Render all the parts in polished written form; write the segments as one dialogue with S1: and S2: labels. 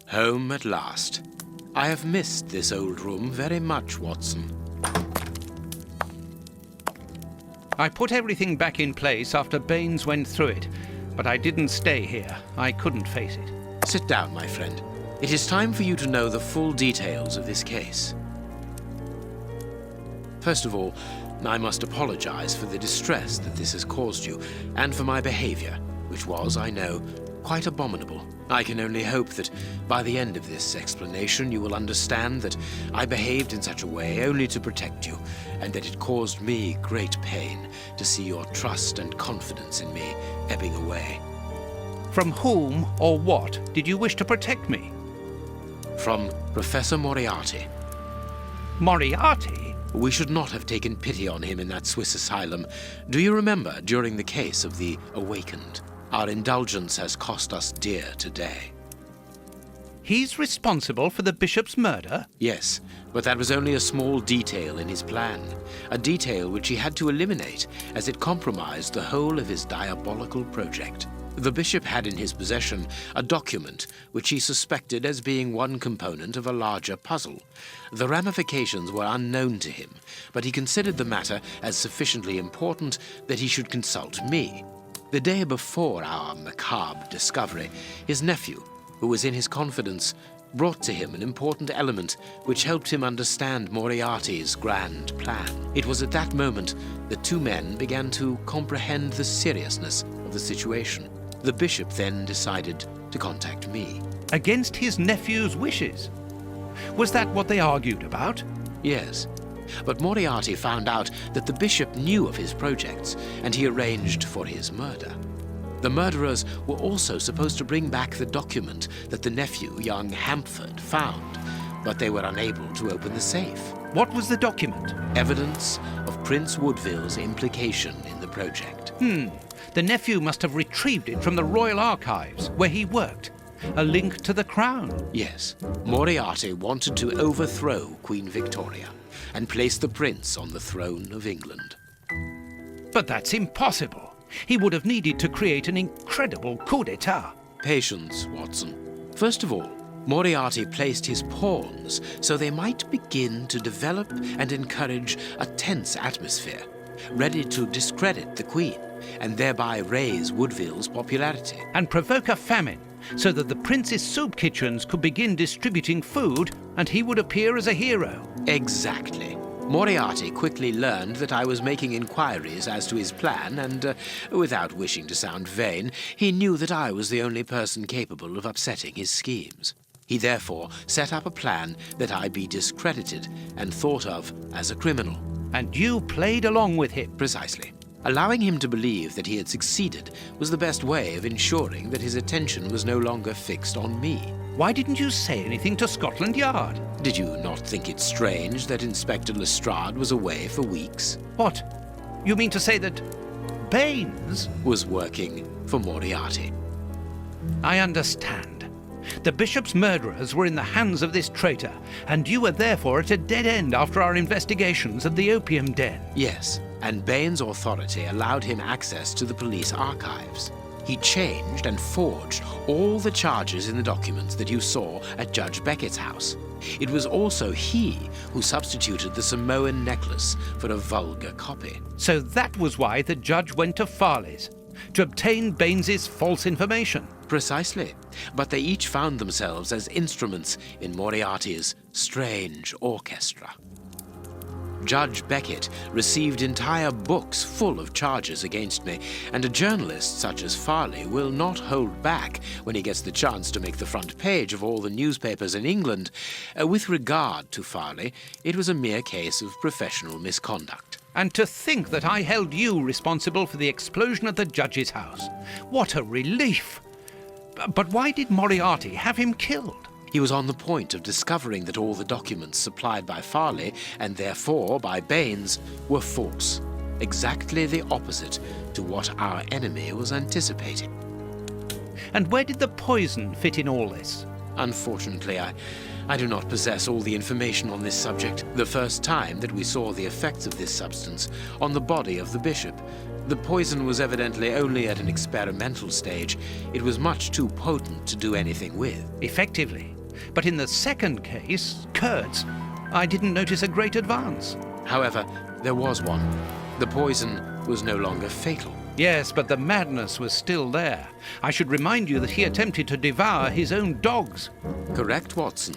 S1: Home at last. I have missed this old room very much, Watson.
S2: I put everything back in place after Baines went through it, but I didn't stay here. I couldn't face it.
S1: Sit down, my friend. It is time for you to know the full details of this case. First of all, I must apologize for the distress that this has caused you, and for my behavior, which was, I know, quite abominable. I can only hope that by the end of this explanation you will understand that I behaved in such a way only to protect you, and that it caused me great pain to see your trust and confidence in me ebbing away.
S2: From whom or what did you wish to protect me?
S1: From Professor Moriarty.
S2: Moriarty?
S1: We should not have taken pity on him in that Swiss asylum. Do you remember during the case of the Awakened? Our indulgence has cost us dear today.
S2: He's responsible for the bishop's murder?
S1: Yes, but that was only a small detail in his plan. A detail which he had to eliminate, as it compromised the whole of his diabolical project. The bishop had in his possession a document which he suspected as being one component of a larger puzzle. The ramifications were unknown to him, but he considered the matter as sufficiently important that he should consult me. The day before our macabre discovery, his nephew, who was in his confidence, brought to him an important element which helped him understand Moriarty's grand plan. It was at that moment that two men began to comprehend the seriousness of the situation. The bishop then decided to contact me.
S2: Against his nephew's wishes? Was that what they argued about?
S1: Yes. But Moriarty found out that the bishop knew of his projects, and he arranged for his murder. The murderers were also supposed to bring back the document that the nephew, young Hampford, found, but they were unable to open the safe.
S2: What was the document?
S1: Evidence of Prince Woodville's implication in the project.
S2: The nephew must have retrieved it from the Royal Archives, where he worked. A link to the crown.
S1: Yes. Moriarty wanted to overthrow Queen Victoria and place the prince on the throne of England.
S2: But that's impossible. He would have needed to create an incredible coup d'etat.
S1: Patience, Watson. First of all, Moriarty placed his pawns so they might begin to develop and encourage a tense atmosphere, ready to discredit the Queen and thereby raise Woodville's popularity.
S2: And provoke a famine, so that the prince's soup kitchens could begin distributing food and he would appear as a hero.
S1: Exactly. Moriarty quickly learned that I was making inquiries as to his plan and, without wishing to sound vain, he knew that I was the only person capable of upsetting his schemes. He therefore set up a plan that I be discredited and thought of as a criminal.
S2: And you played along with him?
S1: Precisely. Allowing him to believe that he had succeeded was the best way of ensuring that his attention was no longer fixed on me.
S2: Why didn't you say anything to Scotland Yard?
S1: Did you not think it strange that Inspector Lestrade was away for weeks?
S2: What? You mean to say that Baines
S1: was working for Moriarty?
S2: I understand. The bishop's murderers were in the hands of this traitor, and you were therefore at a dead end after our investigations at the opium den.
S1: Yes, and Baines' authority allowed him access to the police archives. He changed and forged all the charges in the documents that you saw at Judge Beckett's house. It was also he who substituted the Samoan necklace for a vulgar copy.
S2: So that was why the judge went to Farley's, to obtain Baines's false information.
S1: Precisely. But they each found themselves as instruments in Moriarty's strange orchestra. Judge Beckett received entire books full of charges against me, and a journalist such as Farley will not hold back when he gets the chance to make the front page of all the newspapers in England. With regard to Farley, it was a mere case of professional misconduct.
S2: And to think that I held you responsible for the explosion at the judge's house. What a relief! But why did Moriarty have him killed?
S1: He was on the point of discovering that all the documents supplied by Farley, and therefore by Baines, were false. Exactly the opposite to what our enemy was anticipating.
S2: And where did the poison fit in all this?
S1: Unfortunately, I do not possess all the information on this subject. The first time that we saw the effects of this substance on the body of the bishop, the poison was evidently only at an experimental stage. It was much too potent to do anything with.
S2: Effectively. But in the second case, Kurt's, I didn't notice a great advance.
S1: However, there was one. The poison was no longer fatal.
S2: Yes, but the madness was still there. I should remind you that he attempted to devour his own dogs.
S1: Correct, Watson.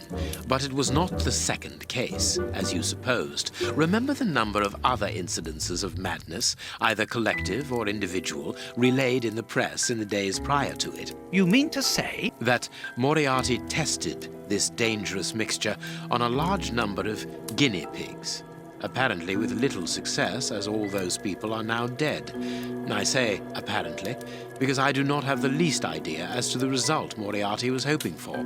S1: But it was not the second case, as you supposed. Remember the number of other incidences of madness, either collective or individual, relayed in the press in the days prior to it?
S2: You mean to say?
S1: That Moriarty tested this dangerous mixture on a large number of guinea pigs. Apparently with little success, as all those people are now dead. I say apparently, because I do not have the least idea as to the result Moriarty was hoping for.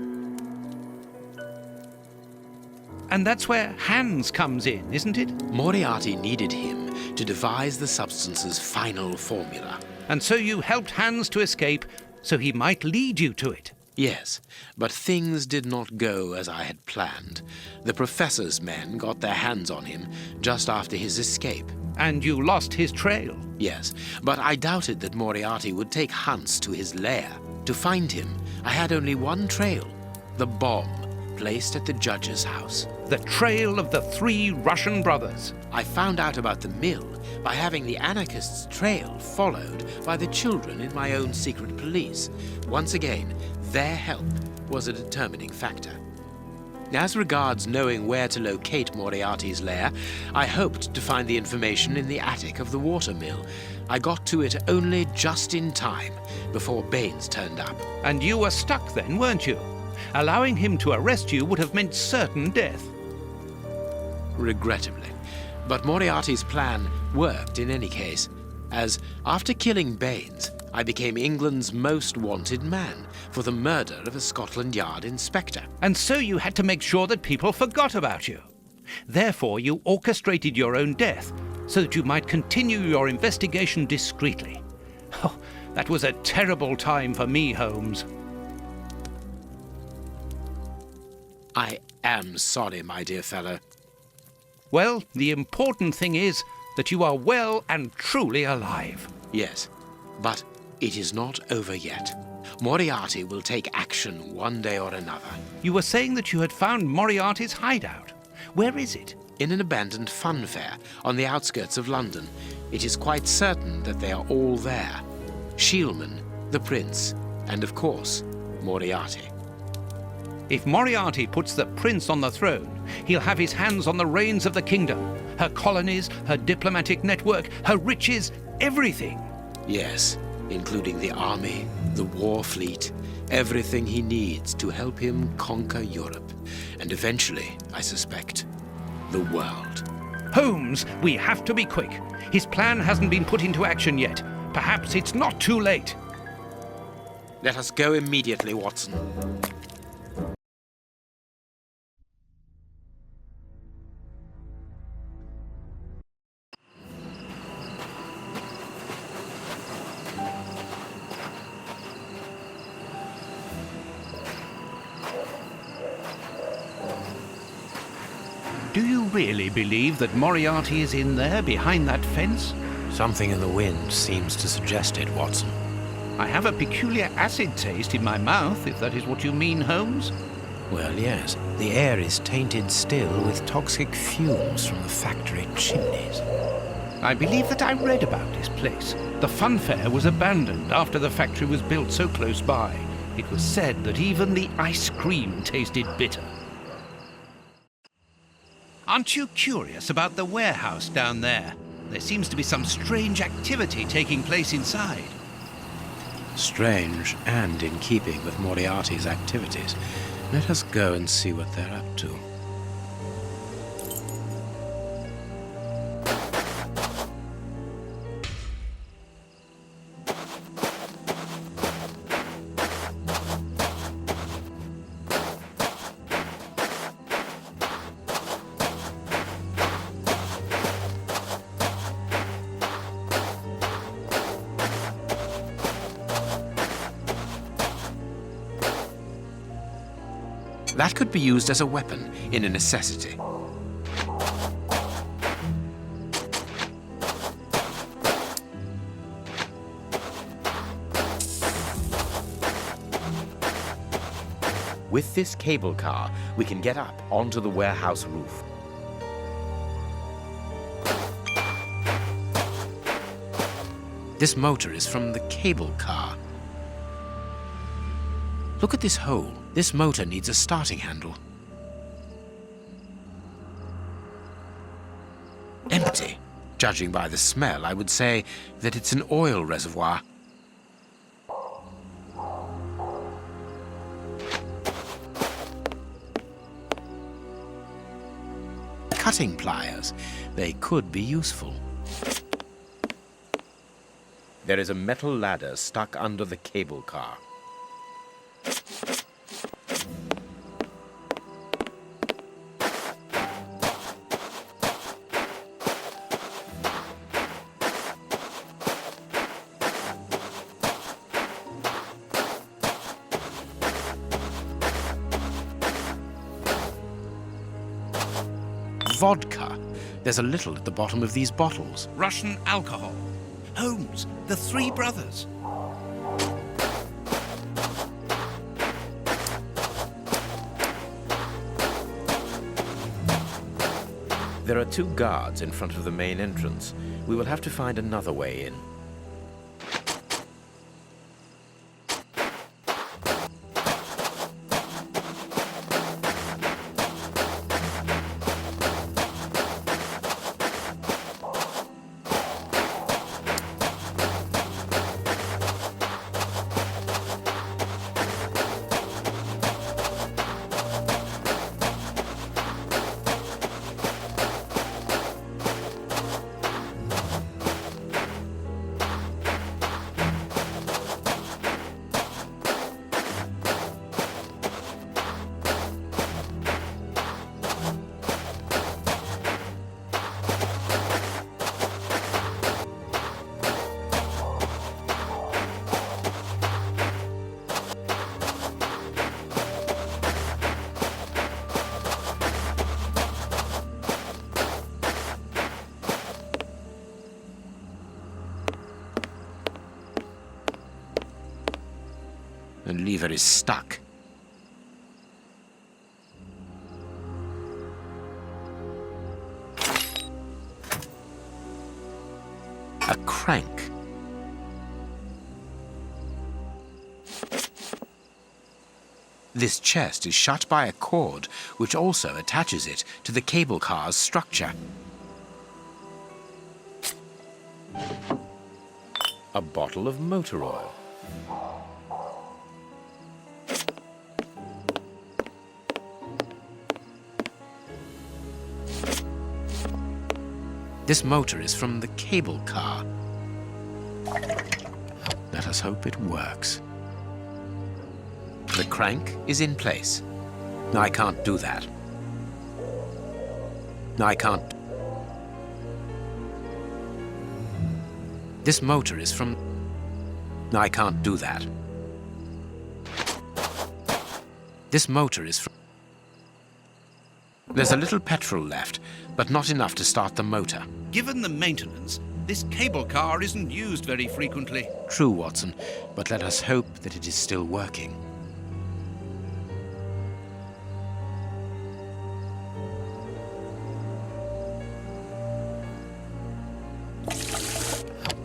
S2: And that's where Hans comes in, isn't it?
S1: Moriarty needed him to devise the substance's final formula.
S2: And so you helped Hans to escape, so he might lead you to it.
S1: Yes, but things did not go as I had planned. The professor's men got their hands on him just after his escape.
S2: And you lost his trail.
S1: Yes, but I doubted that Moriarty would take Hans to his lair. To find him, I had only one trail, the bomb placed at the judge's house.
S2: The trail of the 3 Russian brothers.
S1: I found out about the mill by having the anarchists' trail followed by the children in my own secret police. Once again, their help was a determining factor. As regards knowing where to locate Moriarty's lair, I hoped to find the information in the attic of the watermill. I got to it only just in time, before Baines turned up.
S2: And you were stuck then, weren't you? Allowing him to arrest you would have meant certain death.
S1: Regrettably. But Moriarty's plan worked in any case, as after killing Baines, I became England's most wanted man for the murder of a Scotland Yard inspector.
S2: And so you had to make sure that people forgot about you. Therefore, you orchestrated your own death so that you might continue your investigation discreetly. Oh, that was a terrible time for me, Holmes.
S1: I am sorry, my dear fellow.
S2: Well, the important thing is that you are well and truly alive.
S1: Yes, but it is not over yet. Moriarty will take action one day or another.
S2: You were saying that you had found Moriarty's hideout. Where is it?
S1: In an abandoned Funfair on the outskirts of London. It is quite certain that they are all there. Shielman, the prince, and of course, Moriarty.
S2: If Moriarty puts the prince on the throne, he'll have his hands on the reins of the kingdom. Her colonies, her diplomatic network, her riches, everything.
S1: Yes, including the army, the war fleet, everything he needs to help him conquer Europe. And eventually, I suspect, the world.
S2: Holmes, we have to be quick. His plan hasn't been put into action yet. Perhaps it's not too late.
S1: Let us go immediately, Watson.
S2: Do you really believe that Moriarty is in there behind that fence?
S1: Something in the wind seems to suggest it, Watson.
S2: I have a peculiar acid taste in my mouth, if that is what you mean, Holmes.
S3: Well, yes. The air is tainted still with toxic fumes from the factory chimneys.
S2: I believe that I read about this place. The Funfair was abandoned after the factory was built so close by. It was said that even the ice cream tasted bitter. Aren't you curious about the warehouse down there? There seems to be some strange activity taking place inside.
S1: Strange and in keeping with Moriarty's activities. Let us go and see what they're up to. That could be used as a weapon in a necessity. With this cable car, we can get up onto the warehouse roof. This motor is from the cable car. Look at this hole. This motor needs a starting handle. Empty. Judging by the smell, I would say that it's an oil reservoir. Cutting pliers. They could be useful. There is a metal ladder stuck under the cable car. Vodka. There's a little at the bottom of these bottles.
S2: Russian alcohol. Holmes, the three brothers.
S1: There are 2 guards in front of the main entrance. We will have to find another way in. The lever is stuck. A crank. This chest is shut by a cord, which also attaches it to the cable car's structure. A bottle of motor oil. This motor is from the cable car. Let us hope it works. The crank is in place. No, I can't do that. No, I can't. This motor is from... No, I can't do that. This motor is from... There's a little petrol left, but not enough to start the motor.
S2: Given the maintenance, this cable car isn't used very frequently.
S1: True, Watson, but let us hope that it is still working.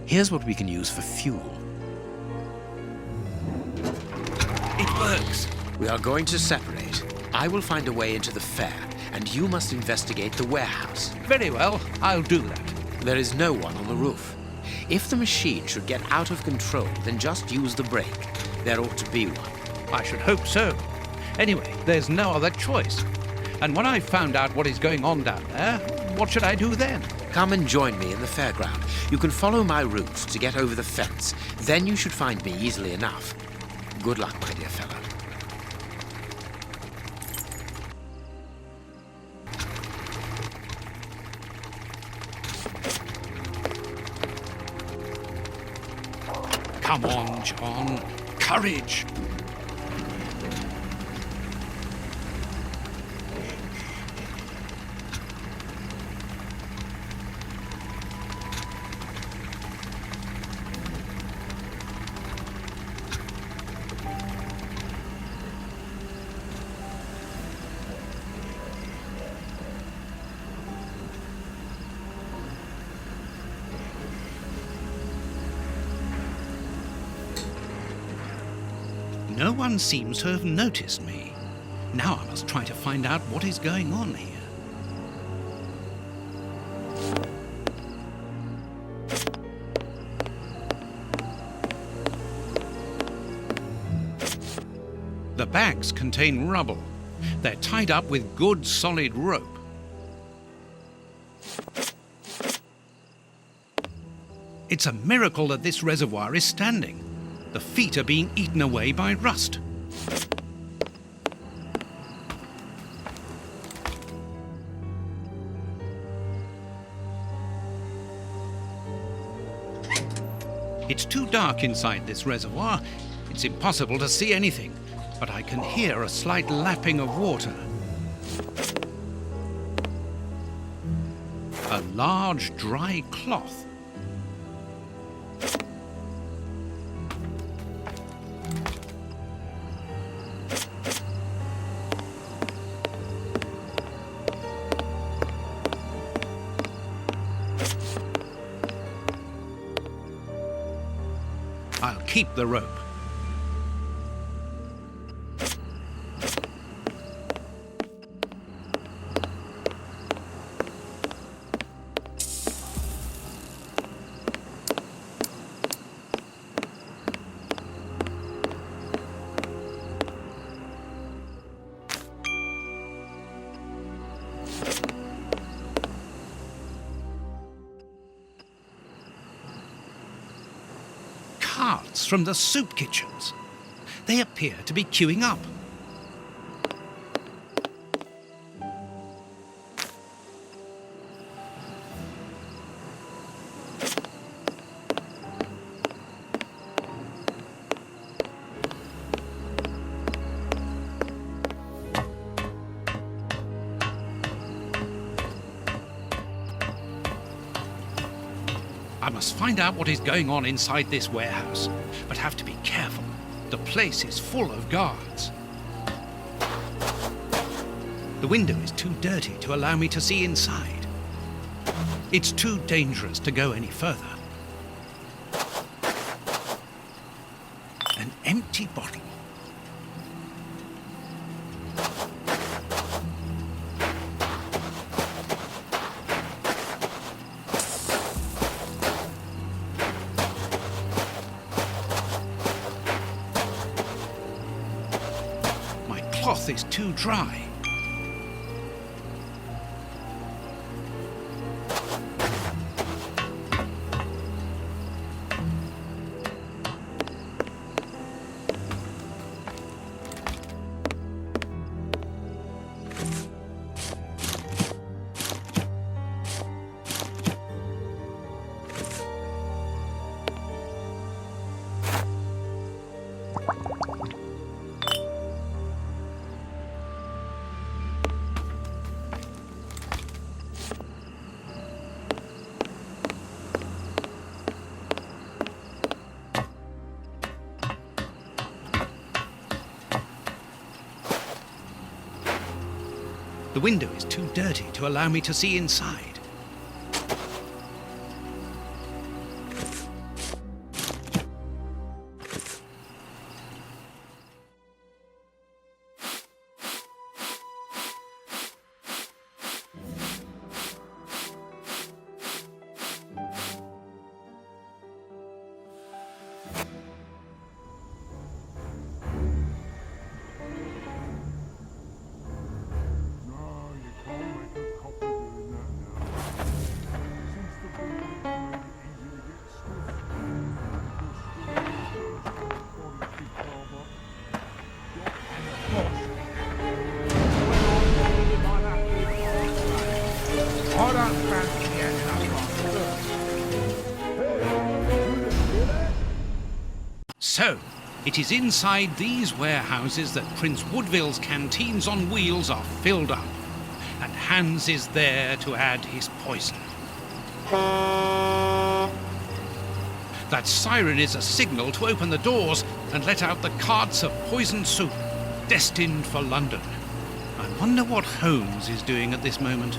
S1: Here's what we can use for fuel.
S2: It works.
S1: We are going to separate. I will find a way into the fair, and you must investigate the warehouse.
S2: Very well, I'll do that.
S1: There is no one on the roof. If the machine should get out of control, then just use the brake. There ought to be one.
S2: I should hope so. Anyway, there's no other choice. And when I've found out what is going on down there, what should I do then?
S1: Come and join me in the fairground. You can follow my route to get over the fence. Then you should find me easily enough. Good luck, my dear fellow.
S2: Come on, John. Courage. no one seems to have noticed me. Now I must try to find out what is going on here. The bags contain rubble. They're tied up with good solid rope. It's a miracle that this reservoir is standing. The feet are being eaten away by rust. It's too dark inside this reservoir. It's impossible to see anything, but I can hear a slight lapping of water. A large dry cloth. I'll keep the rope. Carts from the soup kitchens. They appear to be queuing up. I must find out what is going on inside this warehouse, but have to be careful. The place is full of guards. The window is too dirty to allow me to see inside. It's too dangerous to go any further. An empty bottle. Cloth is too dry. The window is too dirty to allow me to see inside. So, it is inside these warehouses that Prince Woodville's canteens on wheels are filled up, and Hans is there to add his poison. That siren is a signal to open the doors and let out the carts of poisoned soup, destined for London. I wonder what Holmes is doing at this moment.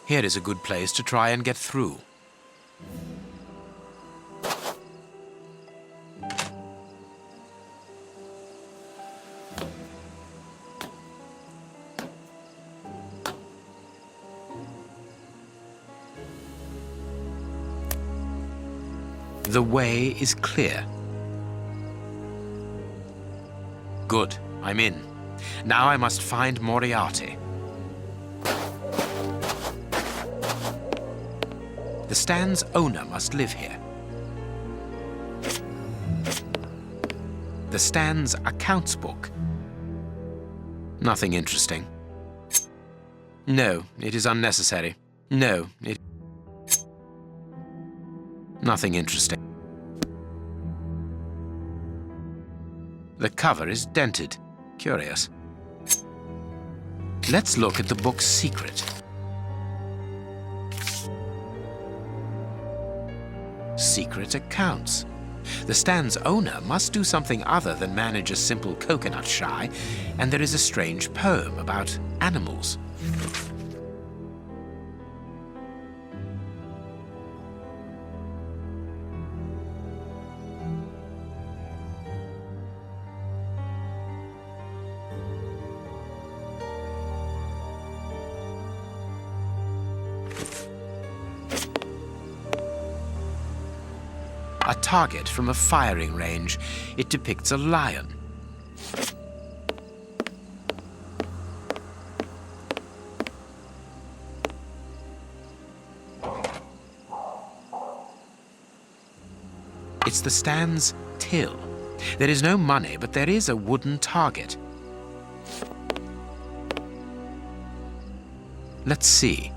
S1: Here is a good place to try and get through. The way is clear. Good, I'm in. Now I must find Moriarty. The stand's owner must live here. The stand's accounts book. Nothing interesting. No, it is unnecessary. No, it... Nothing interesting. The cover is dented. Curious. Let's look at the book's secret. Secret accounts. The stand's owner must do something other than manage a simple coconut shy, and there is a strange poem about animals. A target from a firing range. It depicts a lion. It's the stand's till. There is no money, but there is a wooden target. Let's see.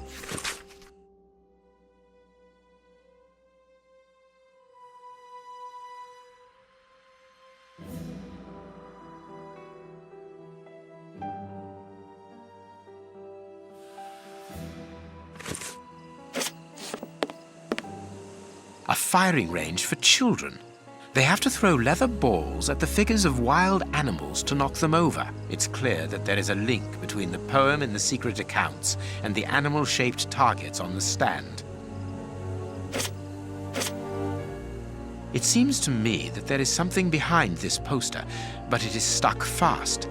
S1: A firing range for children. They have to throw leather balls at the figures of wild animals to knock them over. It's clear that there is a link between the poem in the secret accounts and the animal-shaped targets on the stand. It seems to me that there is something behind this poster, but it is stuck fast.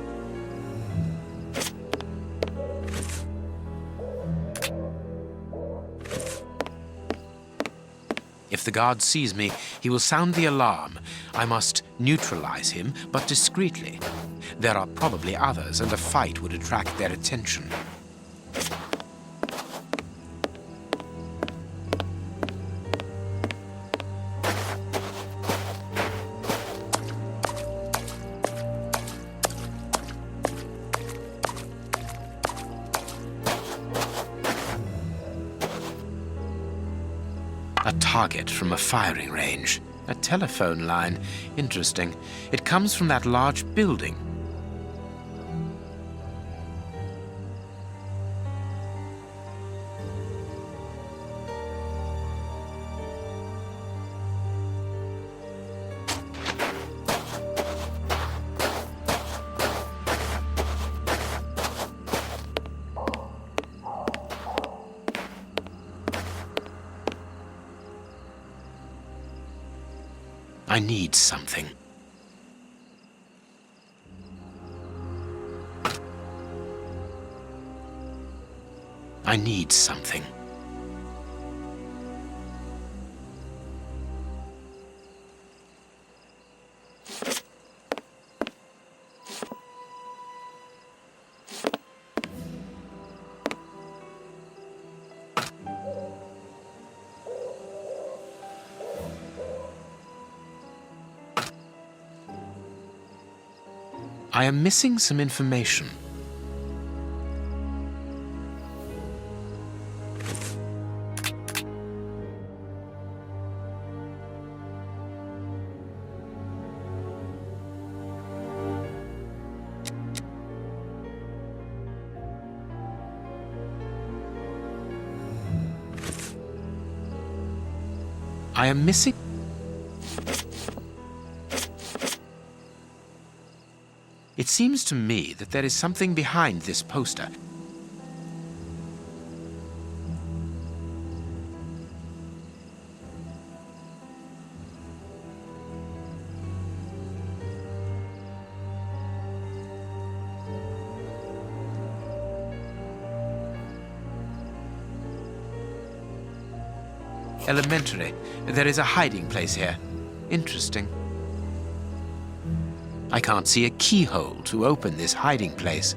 S1: If the guard sees me, he will sound the alarm. I must neutralize him, but discreetly. There are probably others, and a fight would attract their attention. A target from a firing range. A telephone line. Interesting. It comes from that large building. I need something. I need something. I am missing some information. I am missing... It seems to me that there is something behind this poster. elementary. There is a hiding place here. Interesting. I can't see a keyhole to open this hiding place.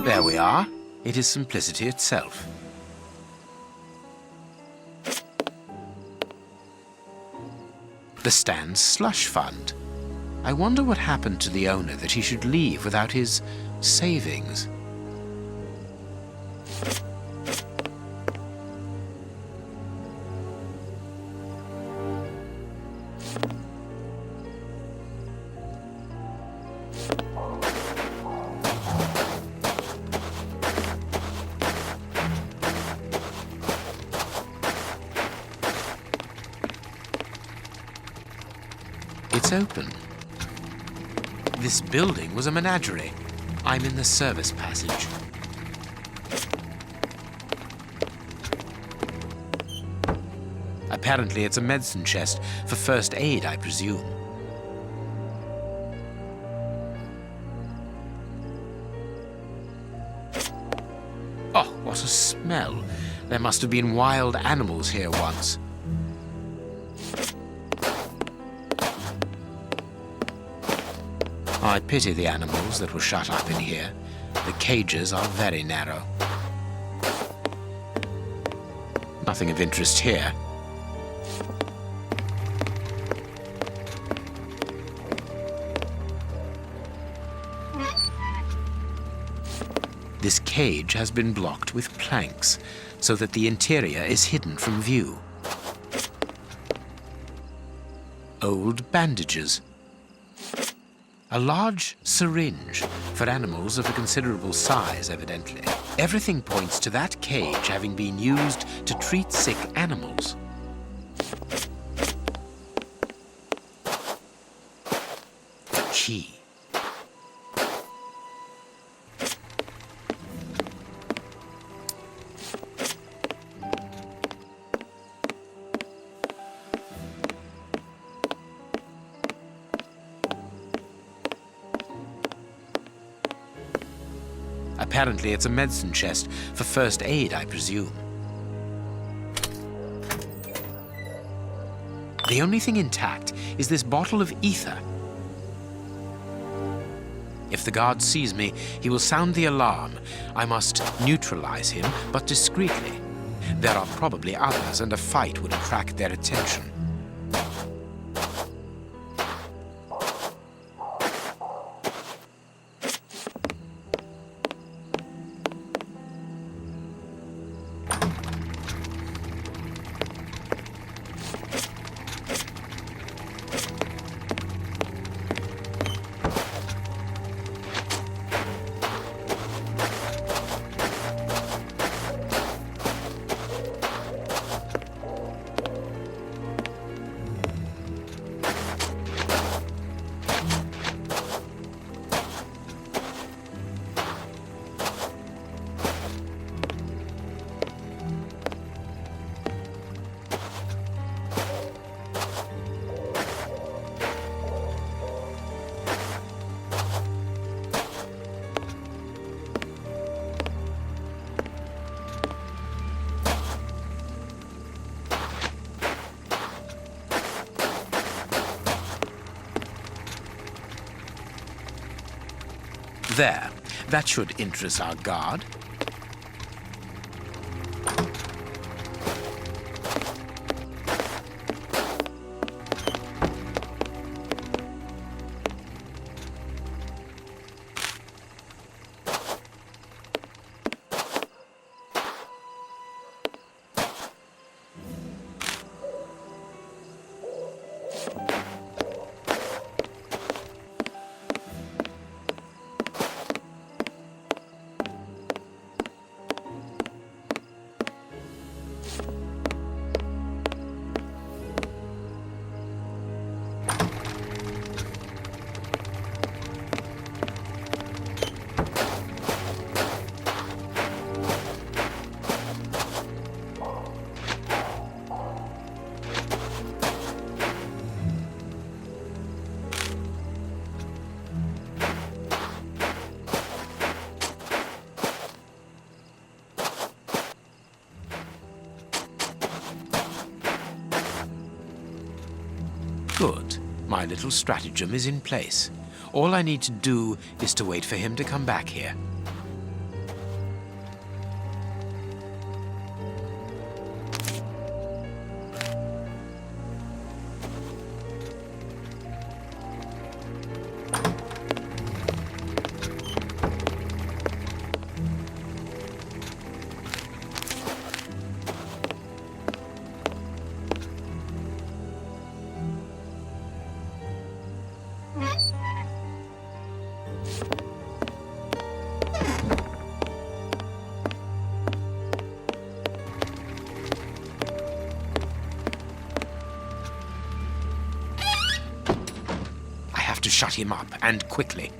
S1: There we are. It is simplicity itself. The Stan's slush fund. I wonder what happened to the owner that he should leave without his savings. It's open. This building was a menagerie. I'm in the service passage. Apparently it's a medicine chest for first aid, I presume. Oh, what a smell. There must have been wild animals here once. I pity the animals that were shut up in here. The cages are very narrow. Nothing of interest here. This cage has been blocked with planks so that the interior is hidden from view. Old bandages. A large syringe for animals of a considerable size, evidently. Everything points to that cage having been used to treat sick animals. key. Apparently, it's a medicine chest for first aid, I presume. The only thing intact is this bottle of ether. If the guard sees me, he will sound the alarm. I must neutralize him, but discreetly. There are probably others, and a fight would attract their attention. There. That should interest our guard. Good. My little stratagem is in place. All I need to do is to wait for him to come back here. To shut him up, and quickly.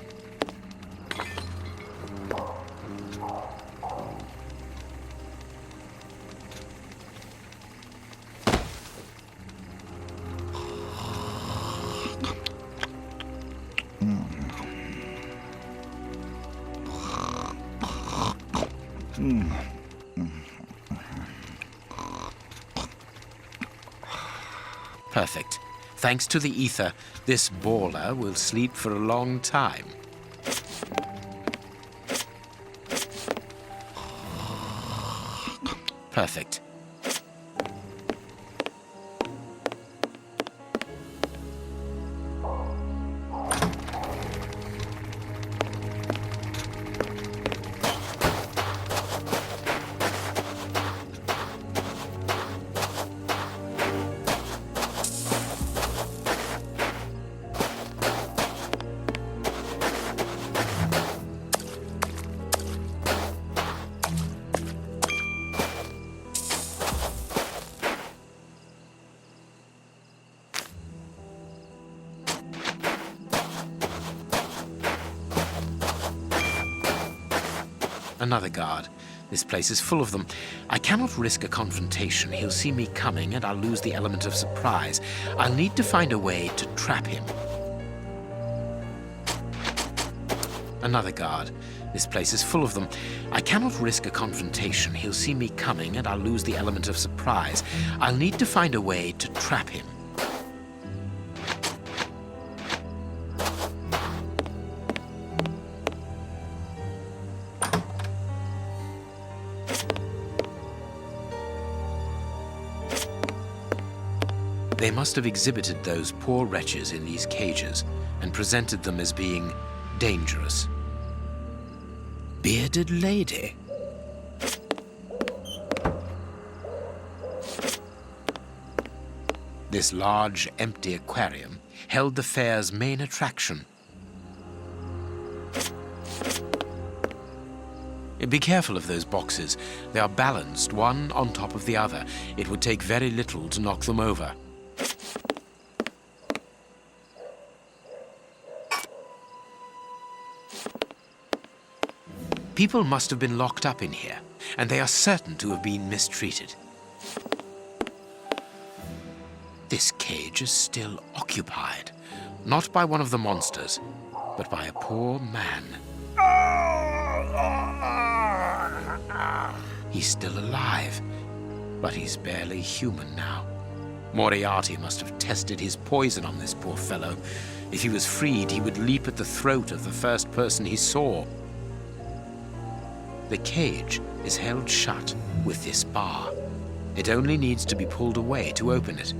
S1: Perfect. Thanks to the ether, this baller will sleep for a long time. Perfect. Another guard. This place is full of them. I cannot risk a confrontation. He'll see me coming and I'll lose the element of surprise. I'll need to find a way to trap him. Another guard. This place is full of them. I cannot risk a confrontation. He'll see me coming and I'll lose the element of surprise. I'll need to find a way to trap him. They must have exhibited those poor wretches in these cages and presented them as being dangerous. Bearded lady. This large, empty aquarium held the fair's main attraction. Be careful of those boxes. They are balanced, one on top of the other. It would take very little to knock them over. People must have been locked up in here, and they are certain to have been mistreated. This cage is still occupied, not by one of the monsters, but by a poor man. He's still alive, but he's barely human now. Moriarty must have tested his poison on this poor fellow. If he was freed, he would leap at the throat of the first person he saw. The cage is held shut with this bar. It only needs to be pulled away to open it.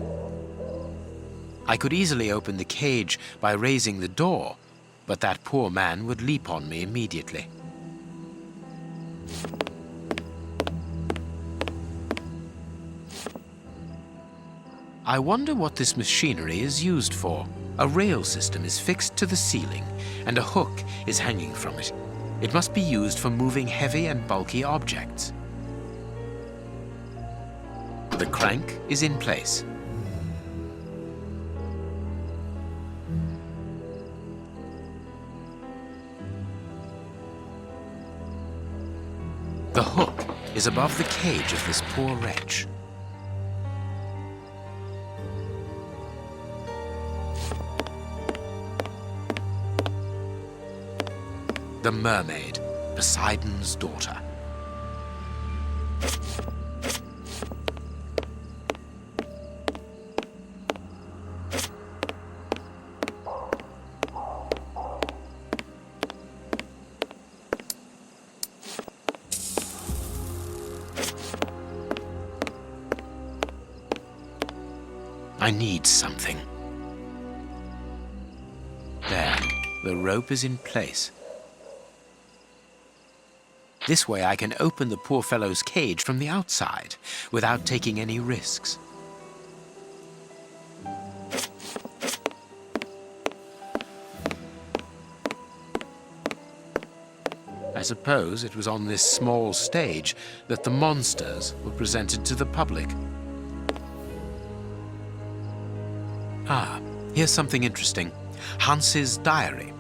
S1: I could easily open the cage by raising the door, but that poor man would leap on me immediately. I wonder what this machinery is used for. A rail system is fixed to the ceiling, and a hook is hanging from it. It must be used for moving heavy and bulky objects. The crank is in place. The hook is above the cage of this poor wretch. The mermaid, Poseidon's daughter. I need something. There, the rope is in place. This way I can open the poor fellow's cage from the outside without taking any risks. I suppose it was on this small stage that the monsters were presented to the public. Ah, here's something interesting. Hans's diary.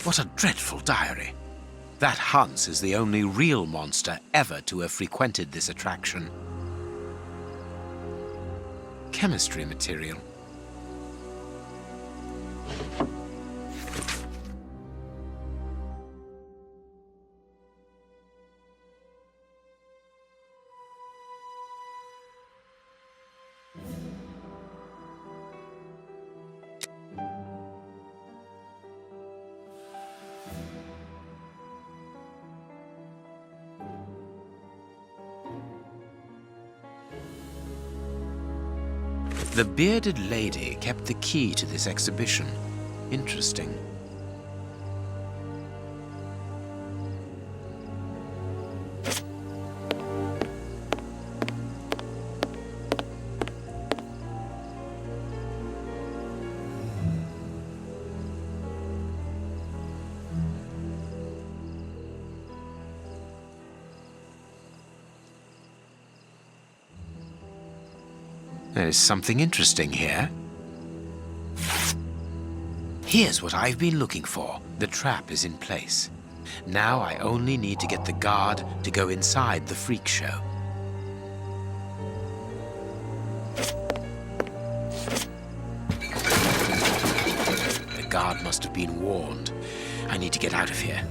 S1: What a dreadful diary. That Hans is the only real monster ever to have frequented this attraction. Chemistry material. The bearded lady kept the key to this exhibition. Interesting. There is something interesting here. Here's what I've been looking for. The trap is in place. Now I only need to get the guard to go inside the freak show. The guard must have been warned. I need to get out of here.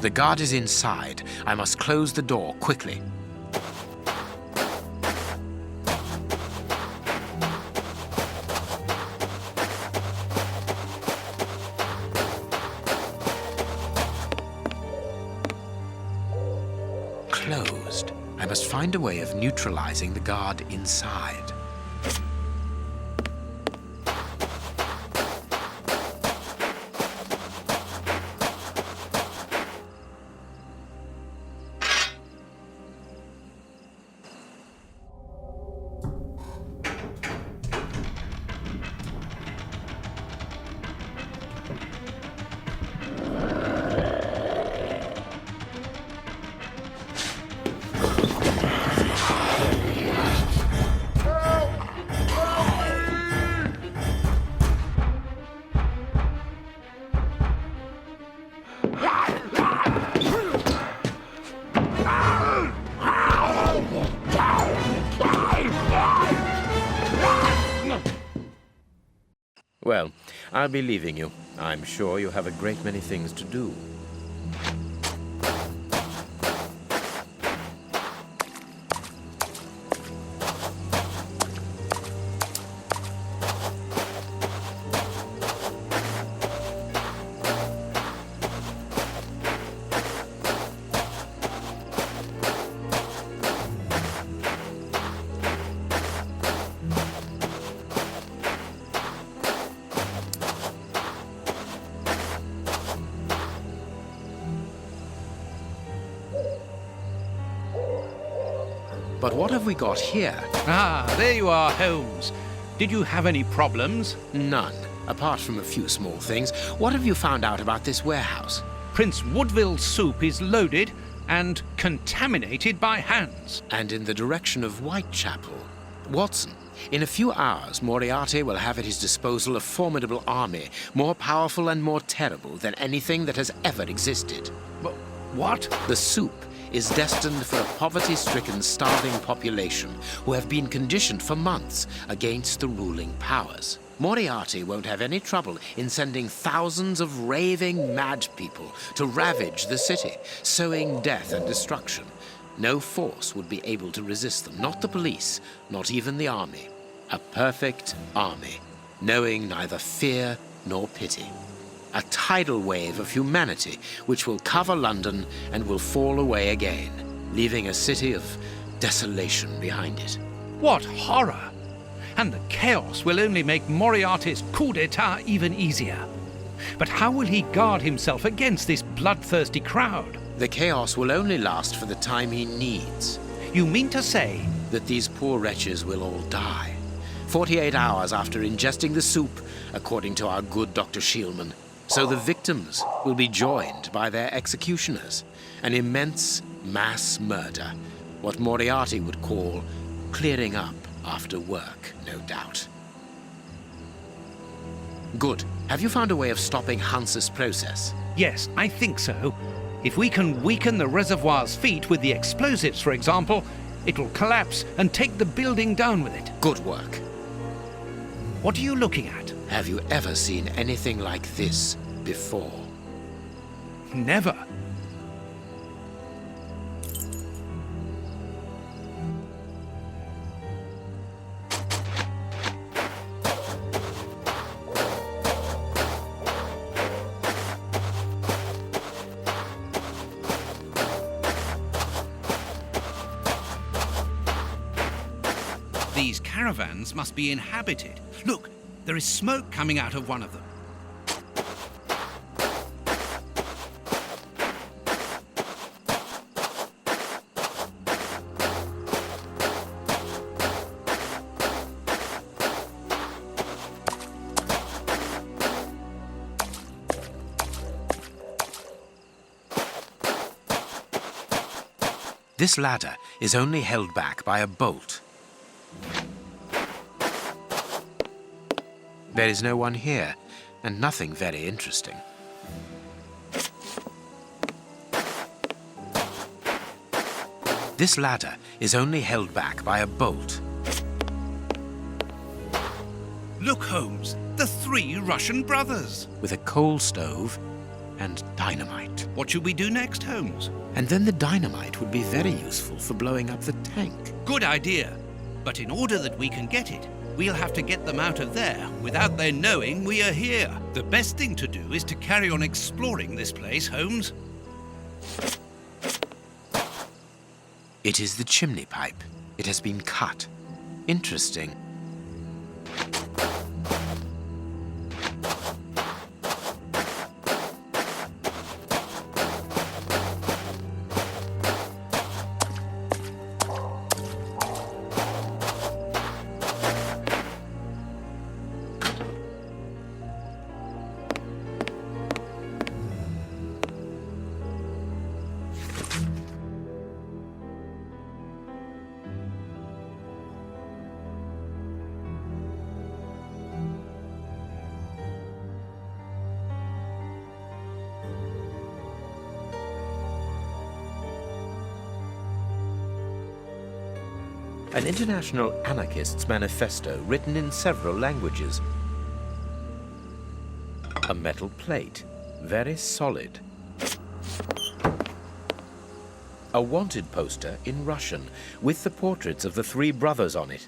S1: The guard is inside. I must close the door quickly. Closed. I must find a way of neutralizing the guard inside. Well, I'll be leaving you. I'm sure you have a great many things to do. But what have we got here?
S2: Ah, there you are, Holmes. Did you have any problems?
S1: None, apart from a few small things. What have you found out about this warehouse?
S2: Prince Woodville's soup is loaded and contaminated by hands.
S1: And in the direction of Whitechapel. Watson, in a few hours, Moriarty will have at his disposal a formidable army, more powerful and more terrible than anything that has ever existed.
S2: What?
S1: The soup is destined for a poverty-stricken, starving population who have been conditioned for months against the ruling powers. Moriarty won't have any trouble in sending thousands of raving mad people to ravage the city, sowing death and destruction. No force would be able to resist them, not the police, not even the army. A perfect army, knowing neither fear nor pity. A tidal wave of humanity which will cover London and will fall away again, leaving a city of desolation behind it.
S2: What horror! And the chaos will only make Moriarty's coup d'etat even easier. But how will he guard himself against this bloodthirsty crowd?
S1: The chaos will only last for the time he needs.
S2: You mean to say
S1: that these poor wretches will all die 48 hours after ingesting the soup, according to our good Dr. Shielman. So the victims will be joined by their executioners. An immense mass murder. What Moriarty would call clearing up after work, no doubt. Good. Have you found a way of stopping Hans's process?
S2: Yes, I think so. If we can weaken the reservoir's feet with the explosives, for example, it'll collapse and take the building down with it.
S1: Good work.
S2: What are you looking at?
S1: Have you ever seen anything like this before?
S2: Never. These caravans must be inhabited. Look, there is smoke coming out of one of them.
S1: This ladder is only held back by a bolt. There is no one here, and nothing very interesting. This ladder is only held back by a bolt.
S2: Look, Holmes, the 3 Russian brothers.
S1: With a coal stove and dynamite.
S2: What should we do next, Holmes?
S1: And then the dynamite would be very useful for blowing up the tank.
S2: Good idea. But in order that we can get it, we'll have to get them out of there without their knowing we are here. The best thing to do is to carry on exploring this place, Holmes.
S1: It is the chimney pipe. It has been cut. Interesting. An international anarchist's manifesto written in several languages. A metal plate, very solid. A wanted poster in Russian with the portraits of the 3 brothers on it.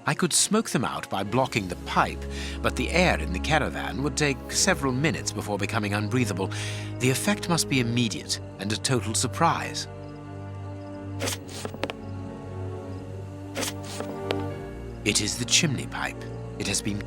S1: I could smoke them out by blocking the pipe, but the air in the caravan would take several minutes before becoming unbreathable. The effect must be immediate and a total surprise. It is the chimney pipe. It has been...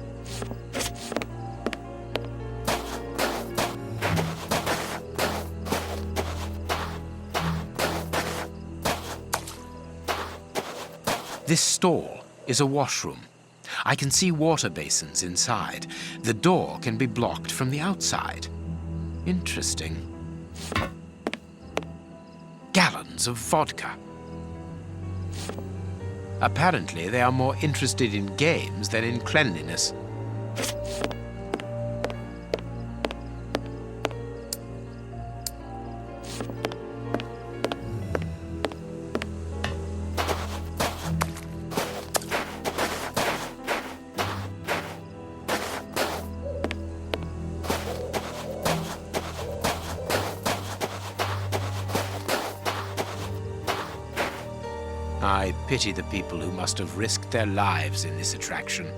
S1: This stall is a washroom. I can see water basins inside. The door can be blocked from the outside. Interesting. Gallons of vodka. Apparently, they are more interested in games than in cleanliness. I pity the people who must have risked their lives in this attraction.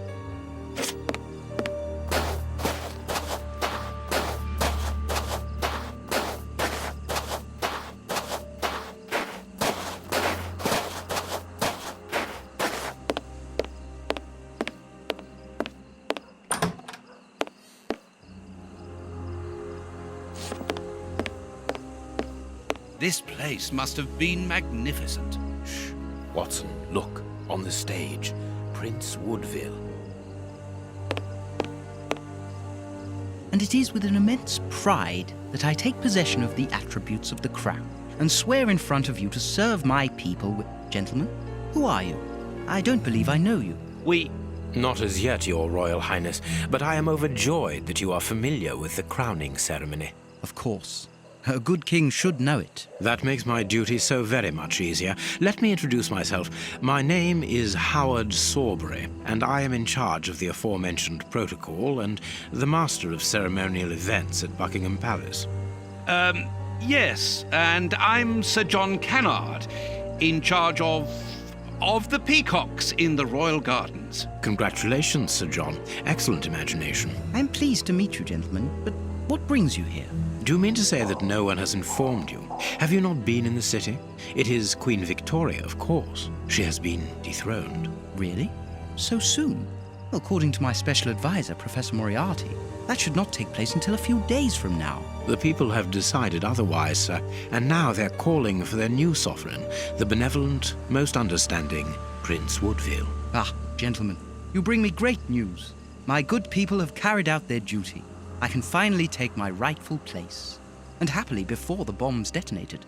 S2: This place must have been magnificent.
S3: Shh. Watson, look. On the stage. Prince Woodville.
S4: And it is with an immense pride that I take possession of the attributes of the crown and swear in front of you to serve my people with... Gentlemen, who are you? I don't believe I know you.
S3: Not as yet, Your Royal Highness, but I am overjoyed that you are familiar with the crowning ceremony.
S4: Of course. A good king should know it.
S3: That makes my duty so very much easier. Let me introduce myself. My name is Howard Sawbury, and I am in charge of the aforementioned protocol and the master of ceremonial events at Buckingham Palace.
S2: Yes, and I'm Sir John Cannard, in charge of the peacocks in the royal gardens.
S3: Congratulations, Sir John. Excellent imagination.
S4: I'm pleased to meet you, gentlemen, but what brings you here?
S3: Do you mean to say that no one has informed you? Have you not been in the city? It is Queen Victoria, of course. She has been dethroned.
S4: Really? So soon? According to my special advisor, Professor Moriarty, that should not take place until a few days from now.
S3: The people have decided otherwise, sir, and now they're calling for their new sovereign, the benevolent, most understanding Prince Woodville.
S4: Ah, gentlemen, you bring me great news. My good people have carried out their duty. I can finally take my rightful place, and happily before the bombs detonated.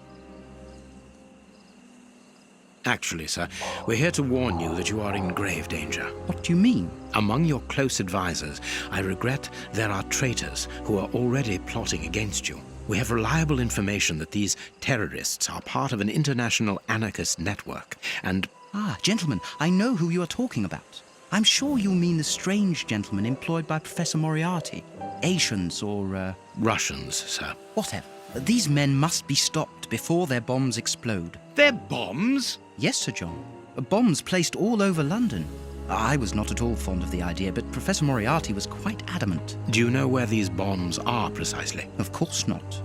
S3: Actually, sir, we're here to warn you that you are in grave danger.
S4: What do you mean?
S3: Among your close advisors, I regret there are traitors who are already plotting against you. We have reliable information that these terrorists are part of an international anarchist network, and...
S4: Ah, gentlemen, I know who you are talking about. I'm sure you mean the strange gentleman employed by Professor Moriarty. Asians or,
S3: Russians, sir.
S4: Whatever. These men must be stopped before their bombs explode.
S2: They're bombs?
S4: Yes, Sir John. Bombs placed all over London. I was not at all fond of the idea, but Professor Moriarty was quite adamant.
S3: Do you know where these bombs are precisely?
S4: Of course not.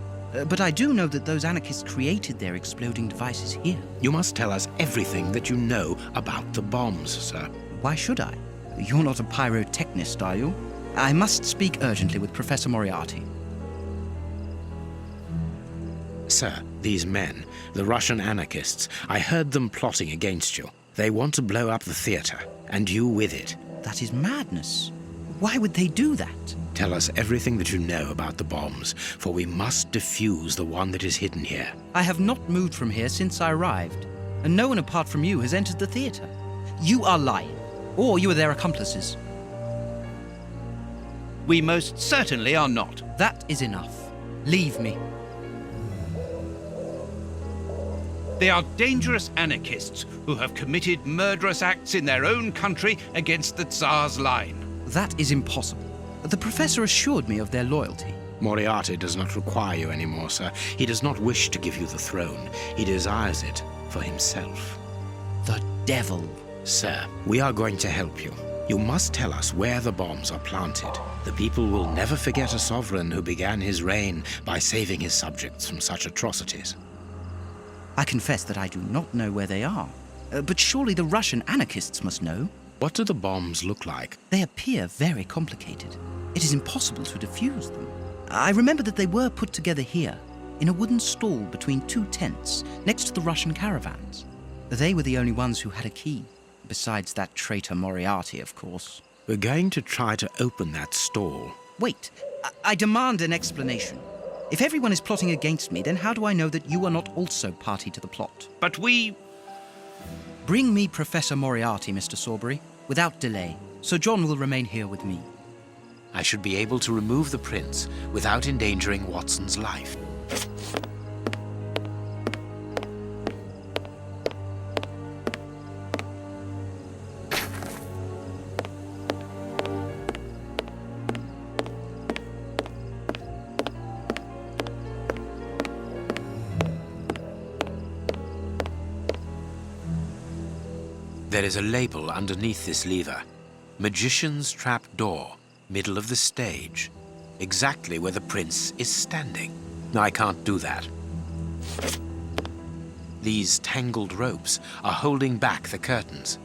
S4: But I do know that those anarchists created their exploding devices here.
S3: You must tell us everything that you know about the bombs, sir.
S4: Why should I? You're not a pyrotechnist, are you? I must speak urgently with Professor Moriarty.
S3: Sir, these men, the Russian anarchists, I heard them plotting against you. They want to blow up the theater, and you with it.
S4: That is madness. Why would they do that?
S3: Tell us everything that you know about the bombs, for we must defuse the one that is hidden here.
S4: I have not moved from here since I arrived, and no one apart from you has entered the theater. You are lying, or you are their accomplices.
S2: We most certainly are not.
S4: That is enough. Leave me.
S2: They are dangerous anarchists who have committed murderous acts in their own country against the Tsar's line.
S4: That is impossible. The professor assured me of their loyalty.
S3: Moriarty does not require you anymore, sir. He does not wish to give you the throne. He desires it for himself.
S4: The devil.
S3: Sir, we are going to help you. You must tell us where the bombs are planted. The people will never forget a sovereign who began his reign by saving his subjects from such atrocities.
S4: I confess that I do not know where they are. But surely the Russian anarchists must know.
S3: What do the bombs look like?
S4: They appear very complicated. It is impossible to defuse them. I remember that they were put together here, in a wooden stall between two tents, next to the Russian caravans. They were the only ones who had a key, besides that traitor Moriarty, of course.
S3: We're going to try to open that stall.
S4: Wait, I demand an explanation. If everyone is plotting against me, then how do I know that you are not also party to the plot?
S2: But we...
S4: Bring me Professor Moriarty, Mr. Sawbury, without delay. Sir John will remain here with me.
S1: I should be able to remove the prince without endangering Watson's life. There is a label underneath this lever. Magician's Trap Door, middle of the stage. Exactly where the prince is standing. I can't do that. These tangled ropes are holding back the curtains.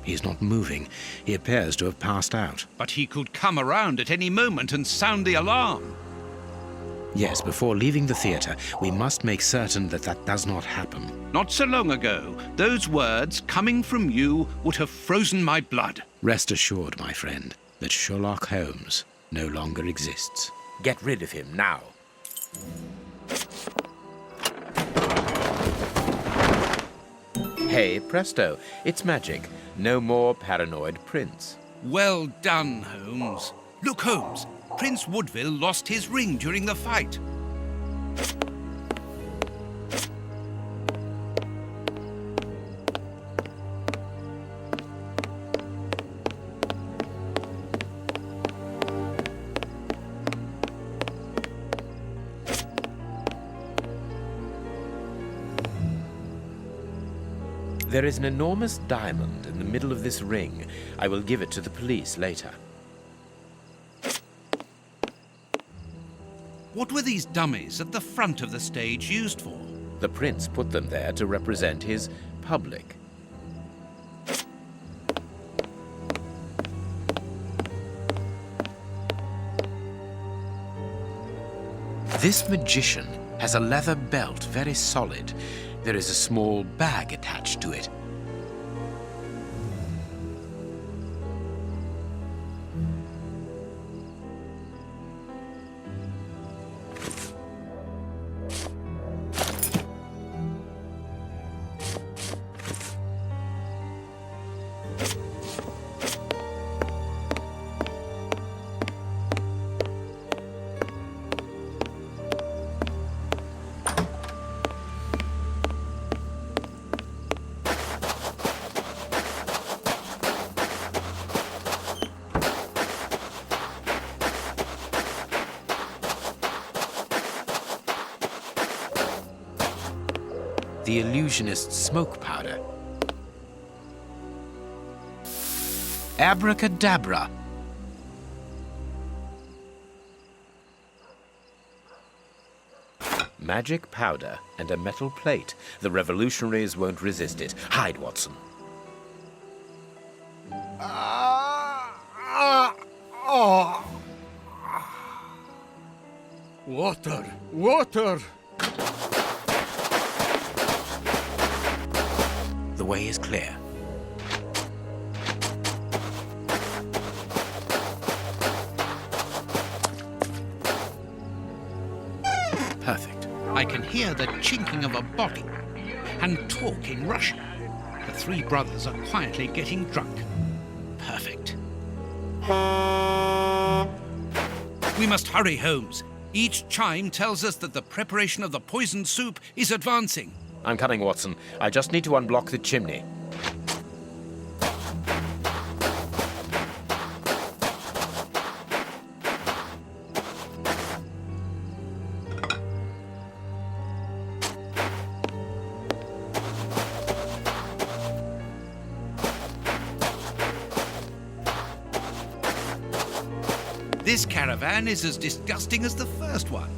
S3: He's not moving. He appears to have passed out.
S2: But he could come around at any moment and sound the alarm.
S3: Yes, before leaving the theatre, we must make certain that that does not happen.
S2: Not so long ago, those words coming from you would have frozen my blood.
S3: Rest assured, my friend, that Sherlock Holmes no longer exists.
S1: Get rid of him now. Hey, presto, it's magic. No more paranoid prince.
S2: Well done, Holmes. Look, Holmes, Prince Woodville lost his ring during the fight.
S1: There is an enormous diamond in the middle of this ring. I will give it to the police later.
S2: What were these dummies at the front of the stage used for?
S1: The prince put them there to represent his public. This magician has a leather belt, very solid. There is a small bag attached to it. The illusionist's smoke powder. Abracadabra! Magic powder and a metal plate. The revolutionaries won't resist it. Hide, Watson.
S5: Water! Water!
S3: The way is clear. Perfect.
S2: I can hear the chinking of a bottle and talk in Russian. The three brothers are quietly getting drunk. Perfect. We must hurry, Holmes. Each chime tells us that the preparation of the poisoned soup is advancing.
S1: I'm coming, Watson. I just need to unblock the chimney.
S2: This caravan is as disgusting as the first one.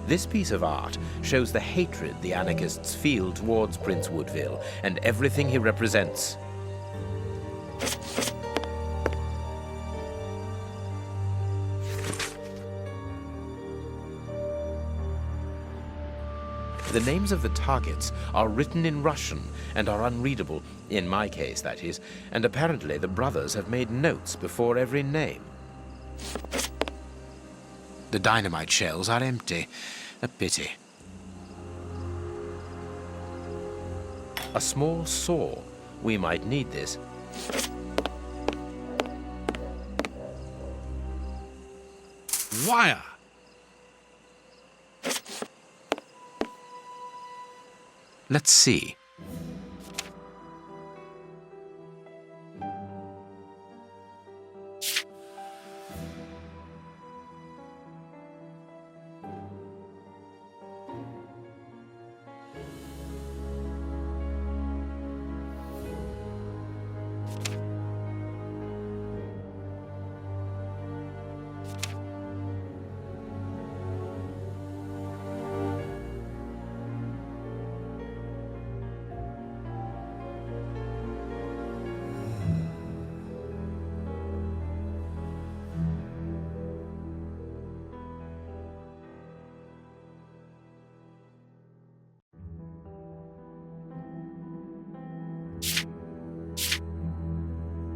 S1: This piece of art shows the hatred the anarchists feel towards Prince Woodville and everything he represents. The names of the targets are written in Russian and are unreadable, in my case, that is, and apparently the brothers have made notes before every name.
S3: The dynamite shells are empty. A pity.
S1: A small saw. We might need this.
S2: Wire.
S3: Let's see.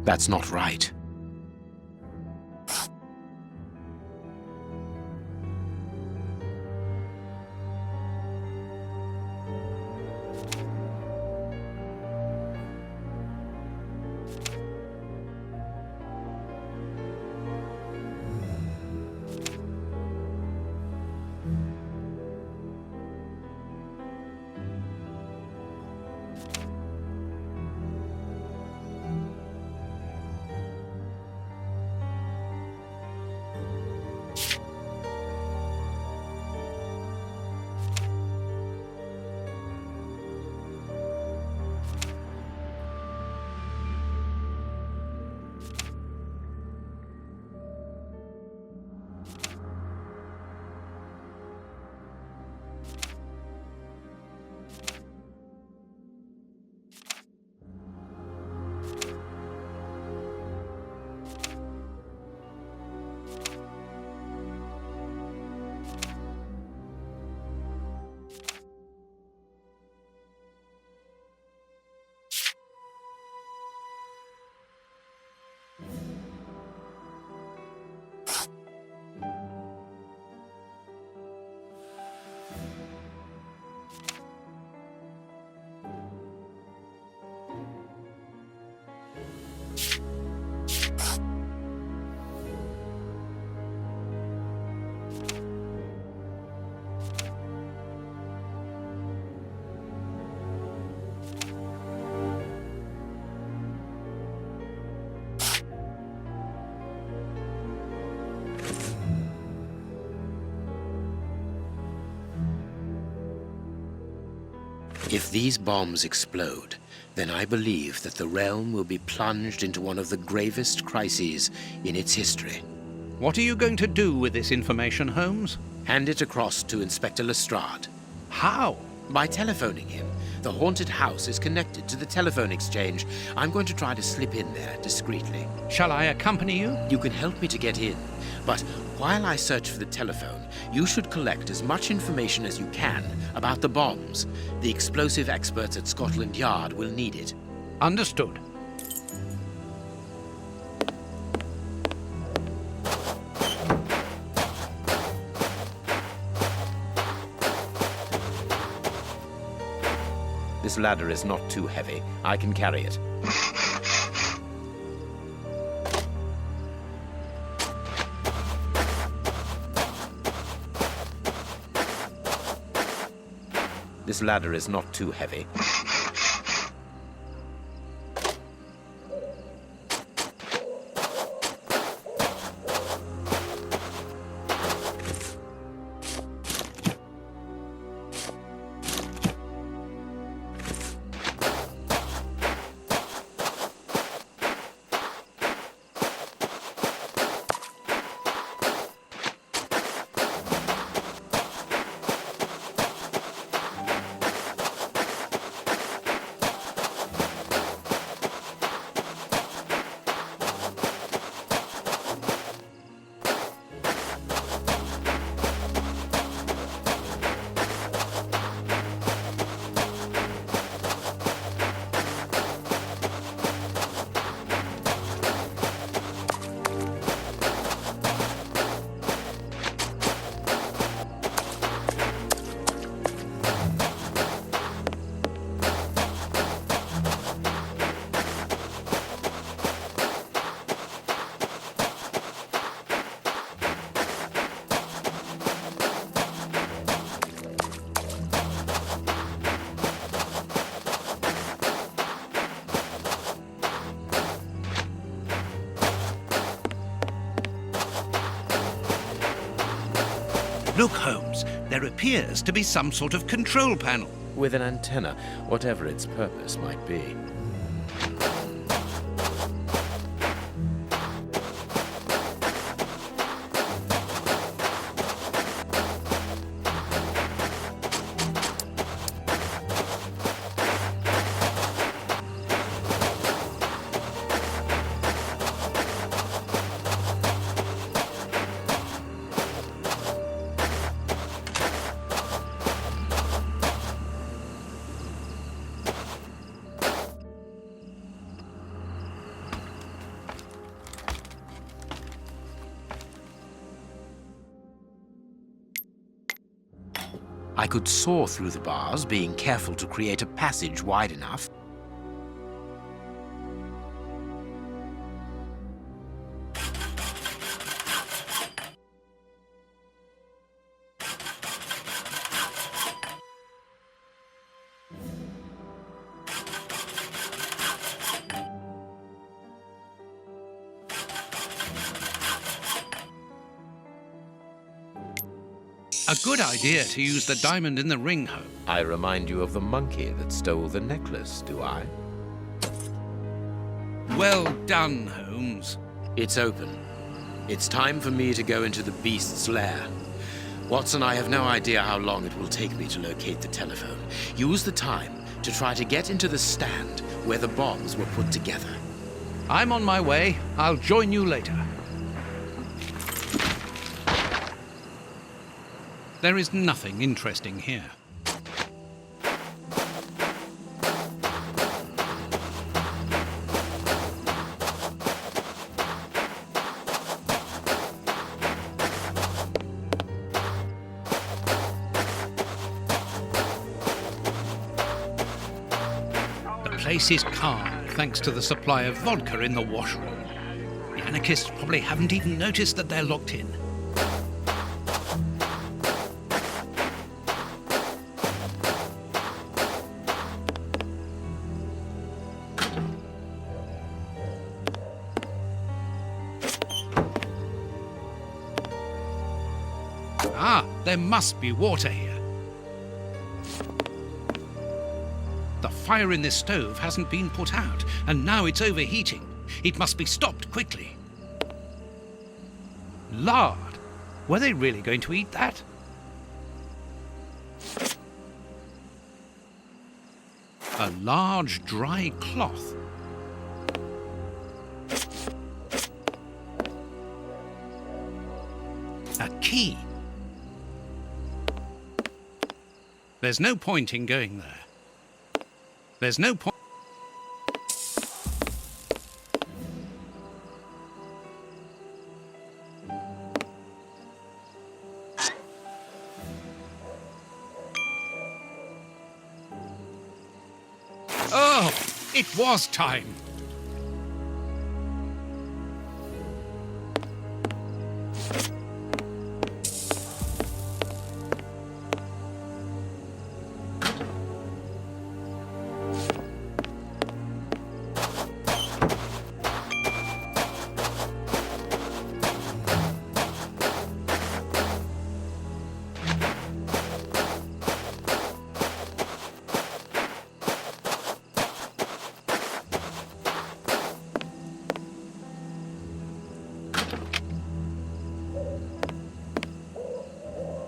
S1: That's not right. If these bombs explode, then I believe that the realm will be plunged into one of the gravest crises in its history.
S2: What are you going to do with this information, Holmes?
S1: Hand it across to Inspector Lestrade.
S2: How?
S1: By telephoning him. The haunted house is connected to the telephone exchange. I'm going to try to slip in there discreetly.
S2: Shall I accompany you?
S1: You can help me to get in, but while I search for the telephone, you should collect as much information as you can about the bombs. The explosive experts at Scotland Yard will need it.
S2: Understood.
S1: This ladder is not too heavy. I can carry it. This ladder is not too heavy.
S2: Look, Holmes, there appears to be some sort of control panel.
S1: With an antenna, whatever its purpose might be. I could saw through the bars, being careful to create a passage wide enough.
S2: A good idea to use the diamond in the ring, Holmes.
S1: I remind you of the monkey that stole the necklace, do I?
S2: Well done, Holmes.
S1: It's open. It's time for me to go into the beast's lair. Watson, I have no idea how long it will take me to locate the telephone. Use the time to try to get into the stand where the bombs were put together.
S2: I'm on my way. I'll join you later. There is nothing interesting here. The place is calm, thanks to the supply of vodka in the washroom. The anarchists probably haven't even noticed that they're locked in. Ah, there must be water here. The fire in this stove hasn't been put out, and now it's overheating. It must be stopped quickly. Lard! Were they really going to eat that? A large dry cloth. A key. There's no point in going there. There's no point. Oh, it was time.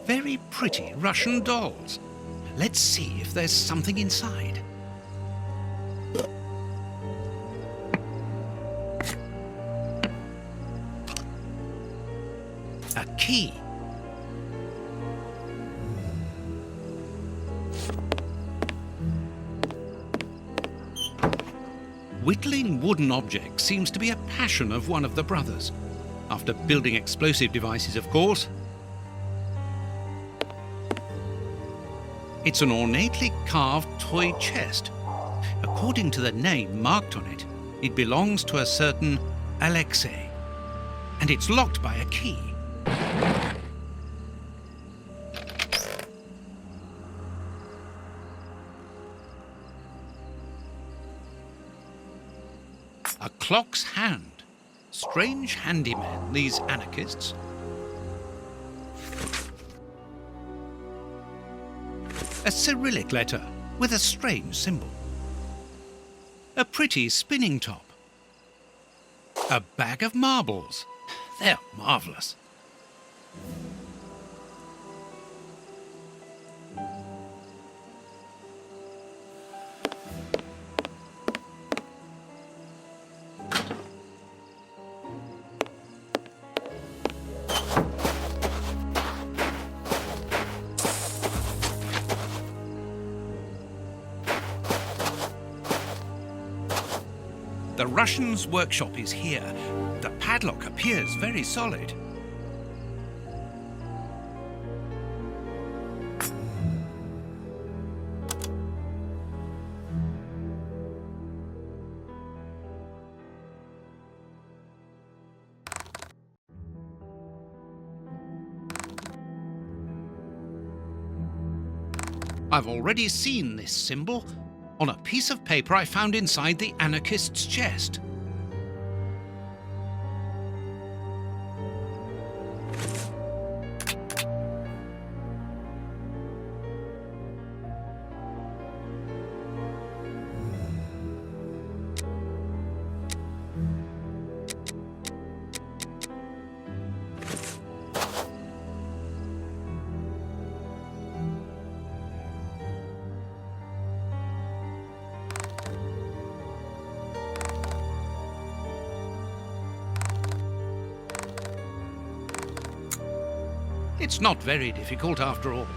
S2: Very pretty Russian dolls. Let's see if there's something inside. A key. Whittling wooden objects seems to be a passion of one of the brothers. After building explosive devices, of course. It's an ornately carved toy chest. According to the name marked on it, it belongs to a certain Alexei, and it's locked by a key. A clock's hand. Strange handymen, these anarchists. A Cyrillic letter with a strange symbol. A pretty spinning top. A bag of marbles. They're marvelous. The Russian's workshop is here. The padlock appears very solid. I've already seen this symbol on a piece of paper I found inside the anarchist's chest. It's not very difficult after all.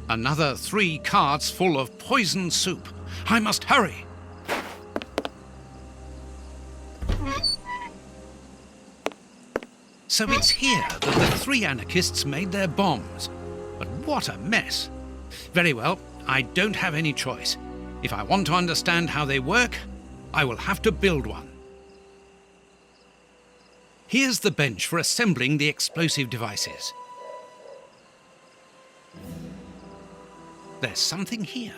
S2: Another 3 carts full of poison soup. I must hurry. So it's here that the 3 anarchists made their bombs. But what a mess. Very well, I don't have any choice. If I want to understand how they work, I will have to build one. Here's the bench for assembling the explosive devices. There's something here.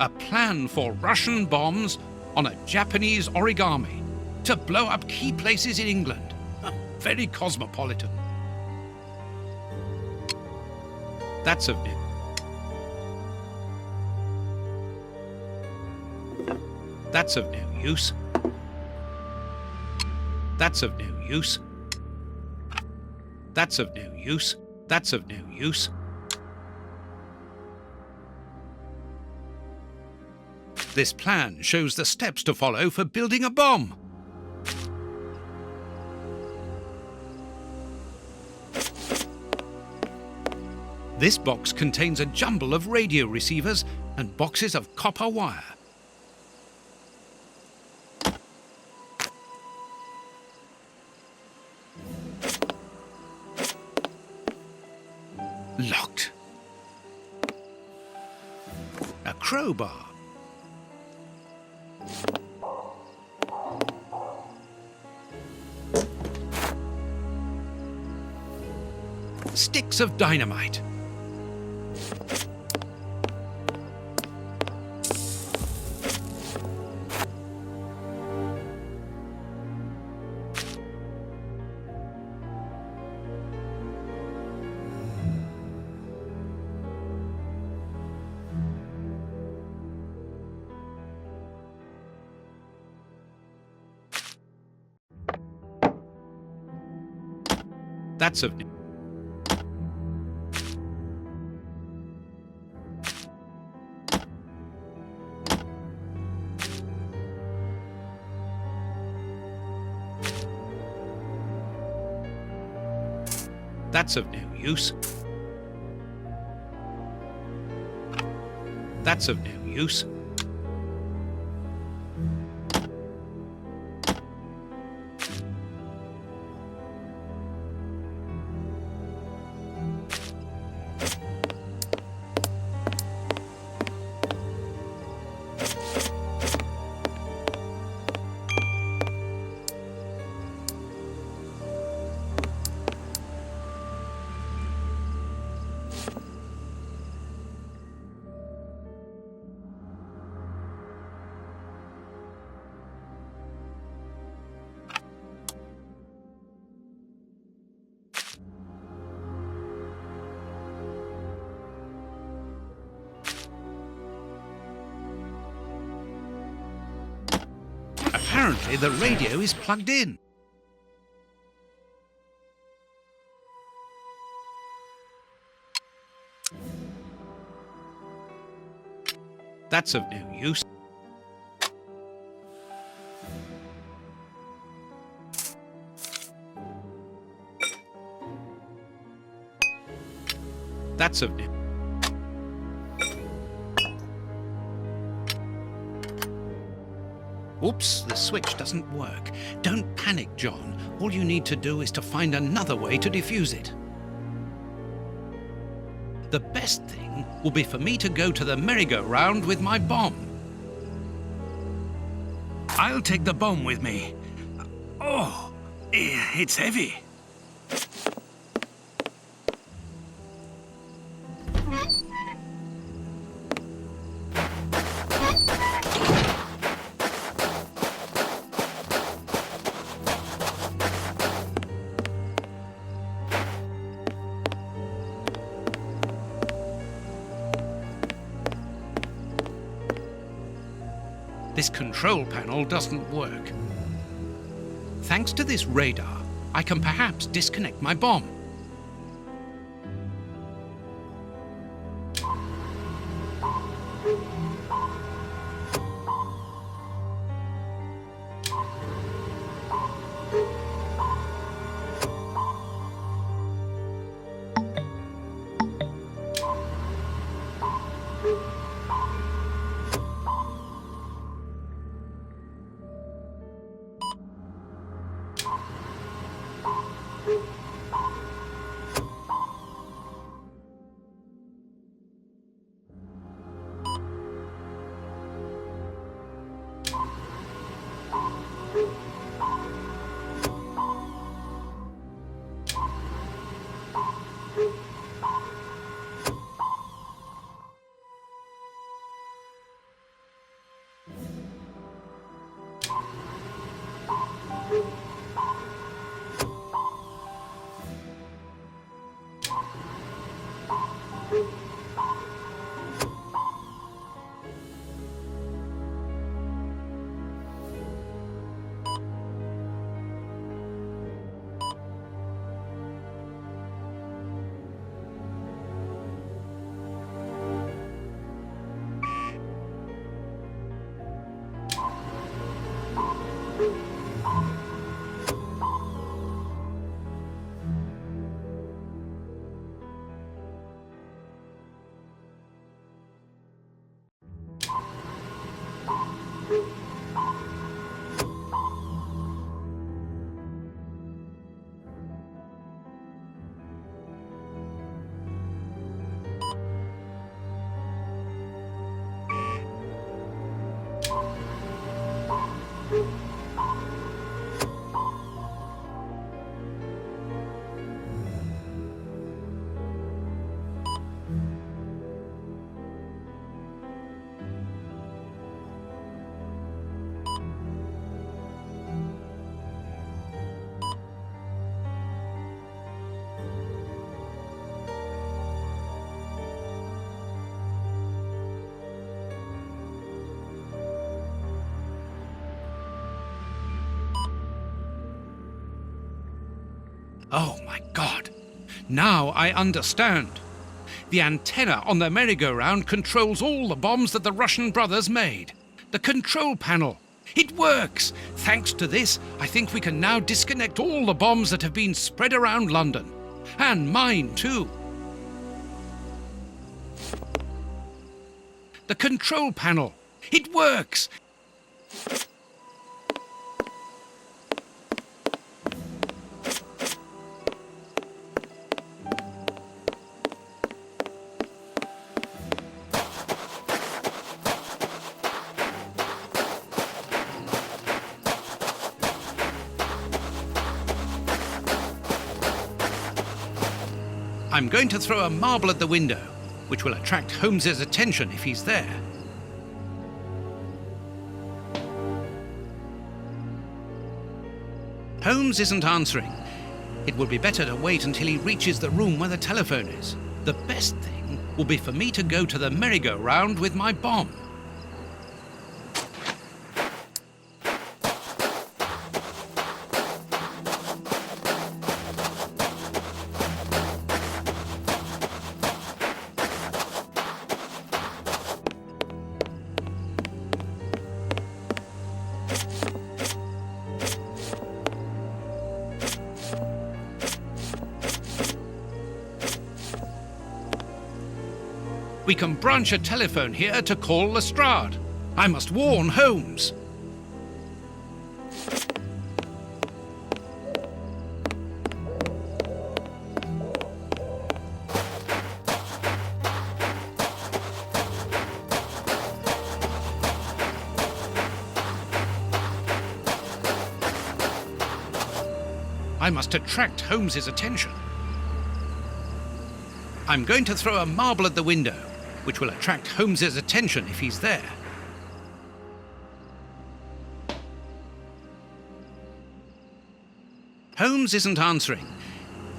S2: A plan for Russian bombs on a Japanese origami to blow up key places in England. Very cosmopolitan. That's of new. That's of no use. That's of no use. That's of no use. That's of no use. This plan shows the steps to follow for building a bomb. This box contains a jumble of radio receivers and boxes of copper wire. Locked. A crowbar. Sticks of dynamite. That's of That's of no use. That's of no use. Apparently the radio is plugged in. That's of no use. That's of no. Oops, the switch doesn't work. Don't panic, John. All you need to do is to find another way to defuse it. The best thing will be for me to go to the merry-go-round with my bomb.
S3: I'll take the bomb with me. Oh, it's heavy.
S2: This control panel doesn't work. Thanks to this radar, I can perhaps disconnect my bomb. Oh my God! Now I understand. The antenna on the merry-go-round controls all the bombs that the Russian brothers made. The control panel. It works! Thanks to this, I think we can now disconnect all the bombs that have been spread around London. And mine too. The control panel. It works! I'm going to throw a marble at the window, which will attract Holmes's attention if he's there. Holmes isn't answering. It will be better to wait until he reaches the room where the telephone is. The best thing will be for me to go to the merry-go-round with my bomb. We can branch a telephone here to call Lestrade. I must warn Holmes. I must attract Holmes's attention. I'm going to throw a marble at the window, which will attract Holmes's attention if he's there. Holmes isn't answering.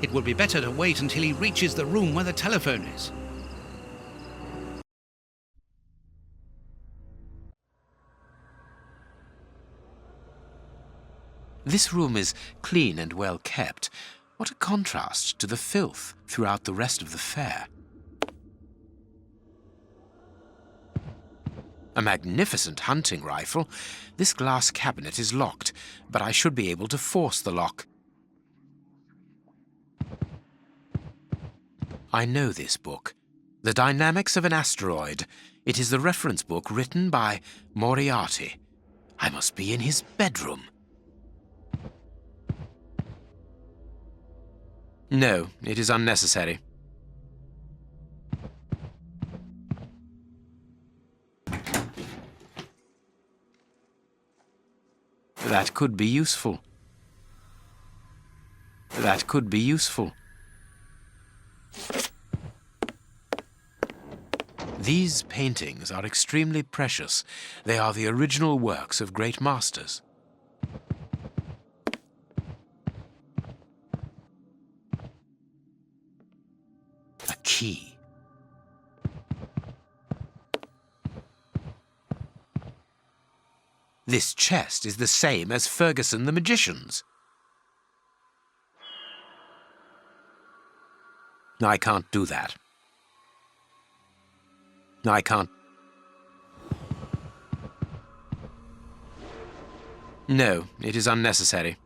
S2: It will be better to wait until he reaches the room where the telephone is.
S1: This room is clean and well kept. What a contrast to the filth throughout the rest of the fair. A magnificent hunting rifle. This glass cabinet is locked, but I should be able to force the lock. I know this book. The Dynamics of an Asteroid. It is the reference book written by Moriarty. I must be in his bedroom. No, it is unnecessary. That could be useful. That could be useful. These paintings are extremely precious. They are the original works of great masters. A key. This chest is the same as Ferguson the magician's. I can't do that. I can't. No, it is unnecessary.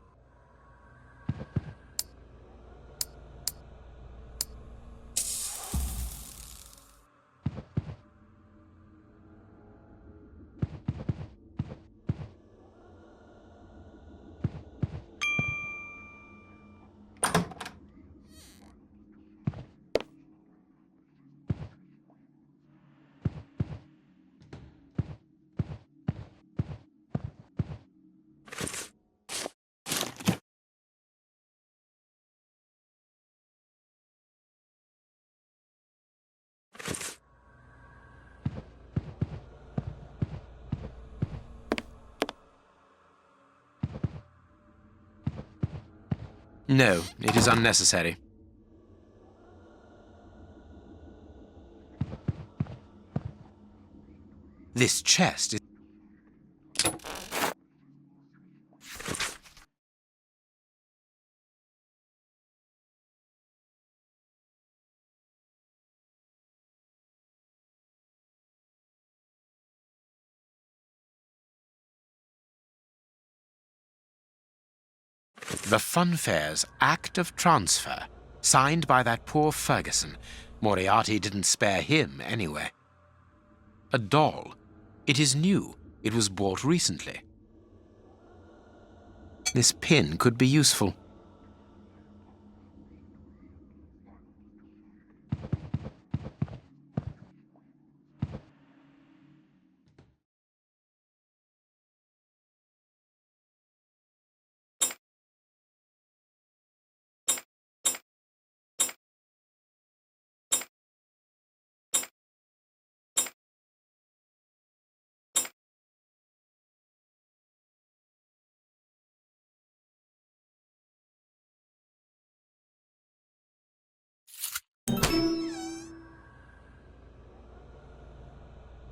S1: No, it is unnecessary. This chest is... The Funfair's Act of Transfer, signed by that poor Ferguson. Moriarty didn't spare him, anyway. A doll. It is new. It was bought recently. This pin could be useful.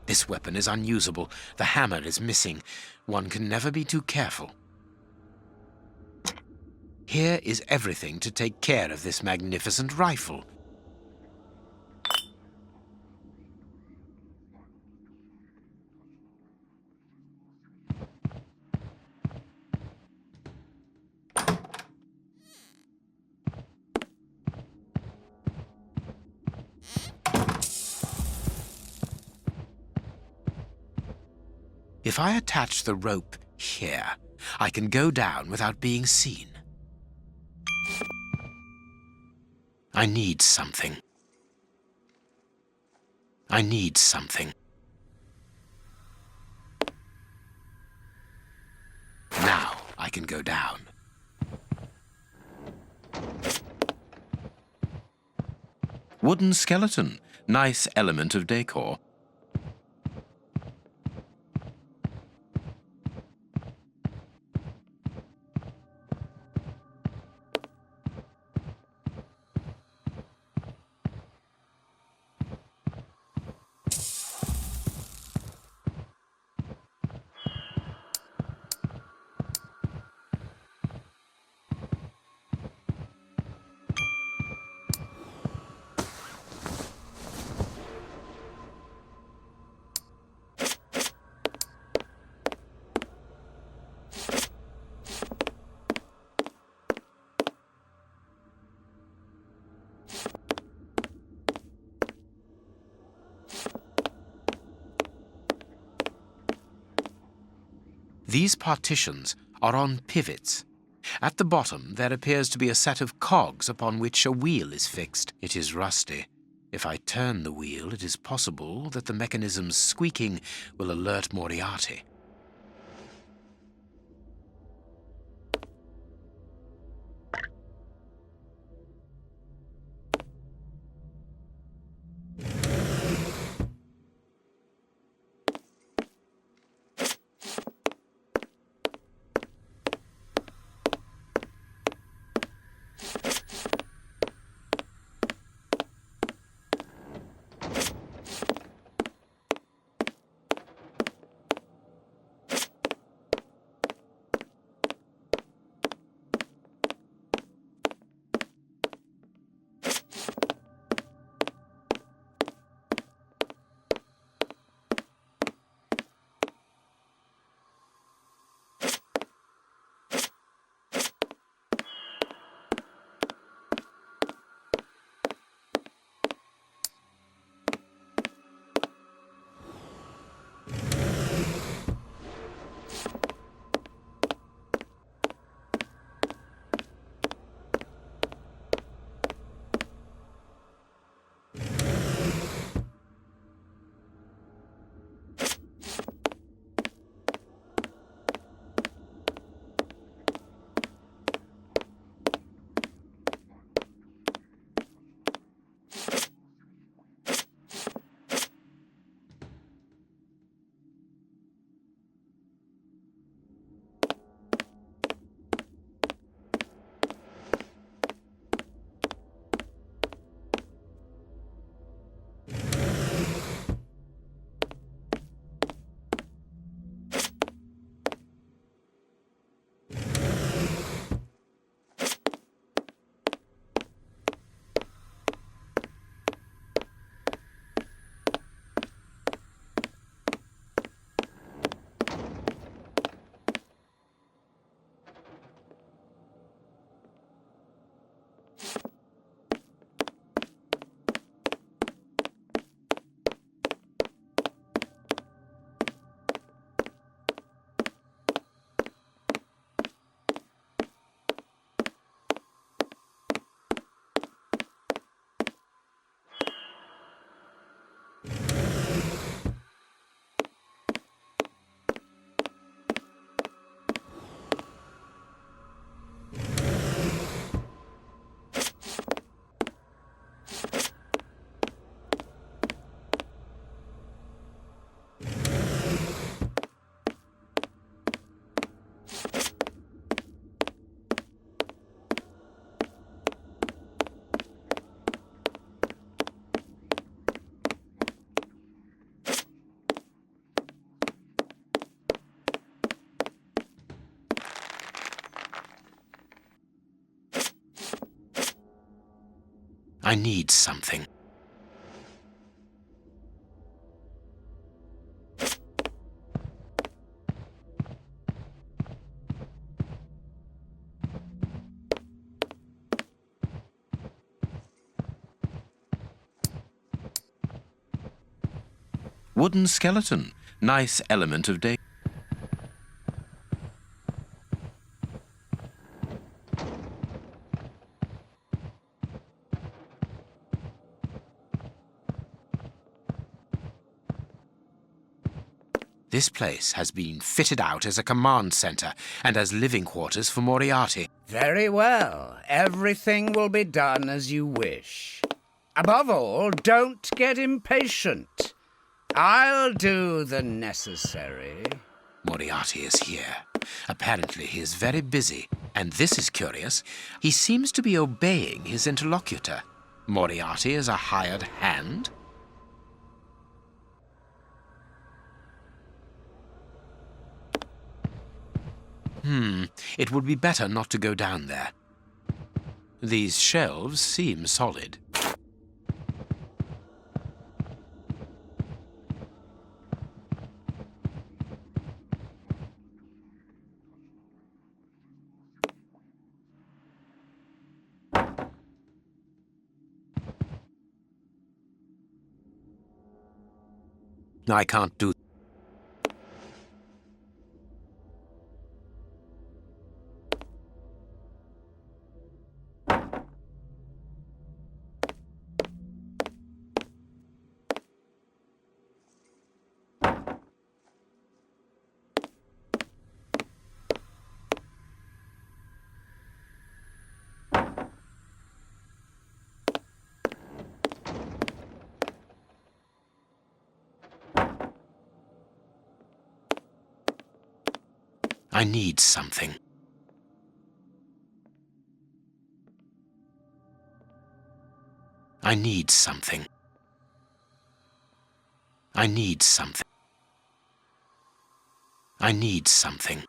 S1: This weapon is unusable. The hammer is missing. One can never be too careful. Here is everything to take care of this magnificent rifle. If I attach the rope here, I can go down without being seen. I need something. I need something. Now I can go down. Wooden skeleton. Nice element of decor. These partitions are on pivots. At the bottom, there appears to be a set of cogs upon which a wheel is fixed. It is rusty. If I turn the wheel, it is possible that the mechanism's squeaking will alert Moriarty. I need something. Wooden skeleton. Nice element of decor. This place has been fitted out as a command center and as living quarters for Moriarty.
S6: Very well. Everything will be done as you wish. Above all, don't get impatient. I'll do the necessary.
S1: Moriarty is here. Apparently he is very busy, and this is curious. He seems to be obeying his interlocutor. Moriarty is a hired hand? It would be better not to go down there. These shelves seem solid. I can't do. I need something. I need something. I need something. I need something.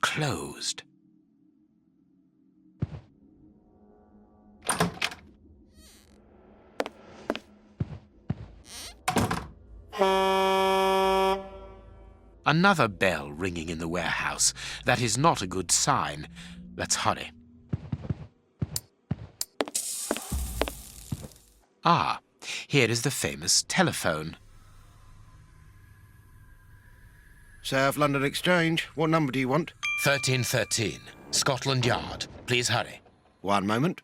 S1: Closed. Another bell ringing in the warehouse. That is not a good sign. Let's hurry. Ah, here is the famous telephone.
S7: South London Exchange. What number do you want?
S1: 1313, Scotland Yard. Please hurry.
S7: One moment.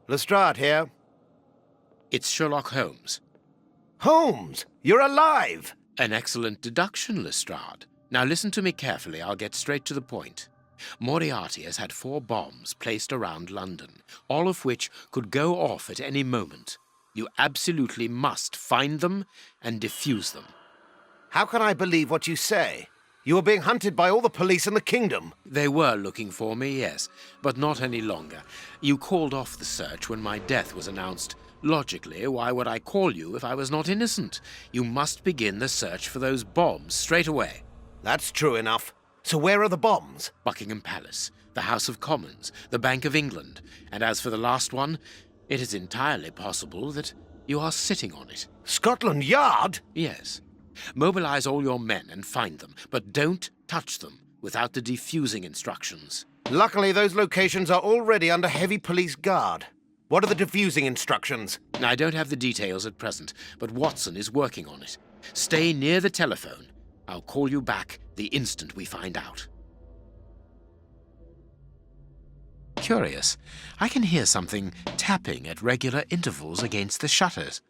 S7: Lestrade here.
S1: It's Sherlock Holmes.
S7: Holmes, you're alive!
S1: An excellent deduction, Lestrade. Now listen to me carefully. I'll get straight to the point. Moriarty has had 4 bombs placed around London, all of which could go off at any moment. You absolutely must find them and defuse them.
S7: How can I believe what you say? You are being hunted by all the police in the kingdom.
S1: They were looking for me, yes, but not any longer. You called off the search when my death was announced. Logically, why would I call you if I was not innocent? You must begin the search for those bombs straight away.
S7: That's true enough. So where are the bombs?
S1: Buckingham Palace, the House of Commons, the Bank of England. And as for the last one, it is entirely possible that you are sitting on it.
S7: Scotland Yard?
S1: Yes. Mobilize all your men and find them, but don't touch them without the defusing instructions.
S7: Luckily, those locations are already under heavy police guard. What are the defusing instructions?
S1: I don't have the details at present, but Watson is working on it. Stay near the telephone. I'll call you back the instant we find out. Curious. I can hear something tapping at regular intervals against the shutters.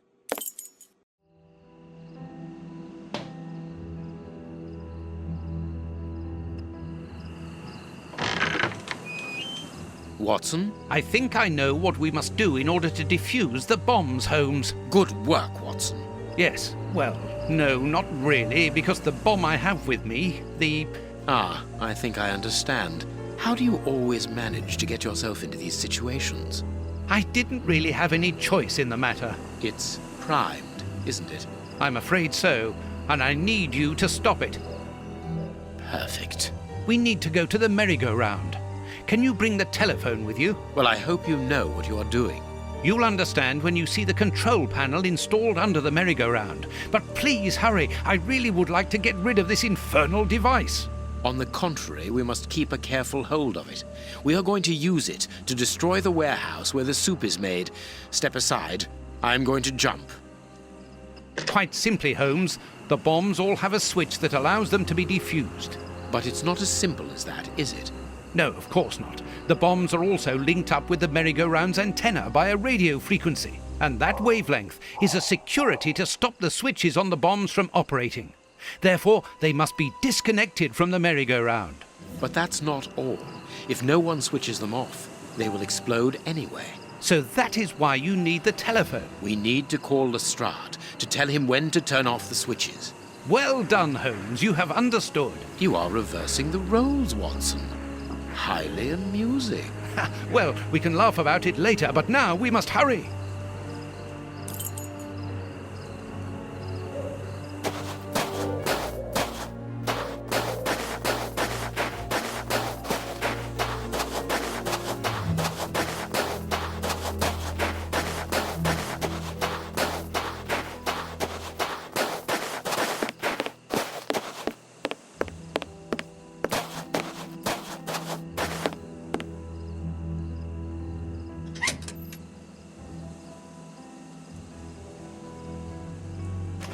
S1: Watson?
S2: I think I know what we must do in order to defuse the bombs, Holmes.
S1: Good work, Watson.
S2: Yes, well, no, not really, because the bomb I have with me,
S1: I think I understand. How do you always manage to get yourself into these situations?
S2: I didn't really have any choice in the matter.
S1: It's primed, isn't it?
S2: I'm afraid so, and I need you to stop it.
S1: Perfect.
S2: We need to go to the merry-go-round. Can you bring the telephone with you?
S1: Well, I hope you know what you are doing.
S2: You'll understand when you see the control panel installed under the merry-go-round. But please hurry. I really would like to get rid of this infernal device.
S1: On the contrary, we must keep a careful hold of it. We are going to use it to destroy the warehouse where the soup is made. Step aside. I'm going to jump.
S2: Quite simply, Holmes, the bombs all have a switch that allows them to be defused.
S1: But it's not as simple as that, is it?
S2: No, of course not. The bombs are also linked up with the merry-go-round's antenna by a radio frequency, and that wavelength is a security to stop the switches on the bombs from operating. Therefore, they must be disconnected from the merry-go-round.
S1: But that's not all. If no one switches them off, they will explode anyway.
S2: So that is why you need the telephone.
S1: We need to call Lestrade to tell him when to turn off the switches.
S2: Well done, Holmes. You have understood.
S1: You are reversing the roles, Watson. Highly amusing.
S2: Well, we can laugh about it later, but now we must hurry.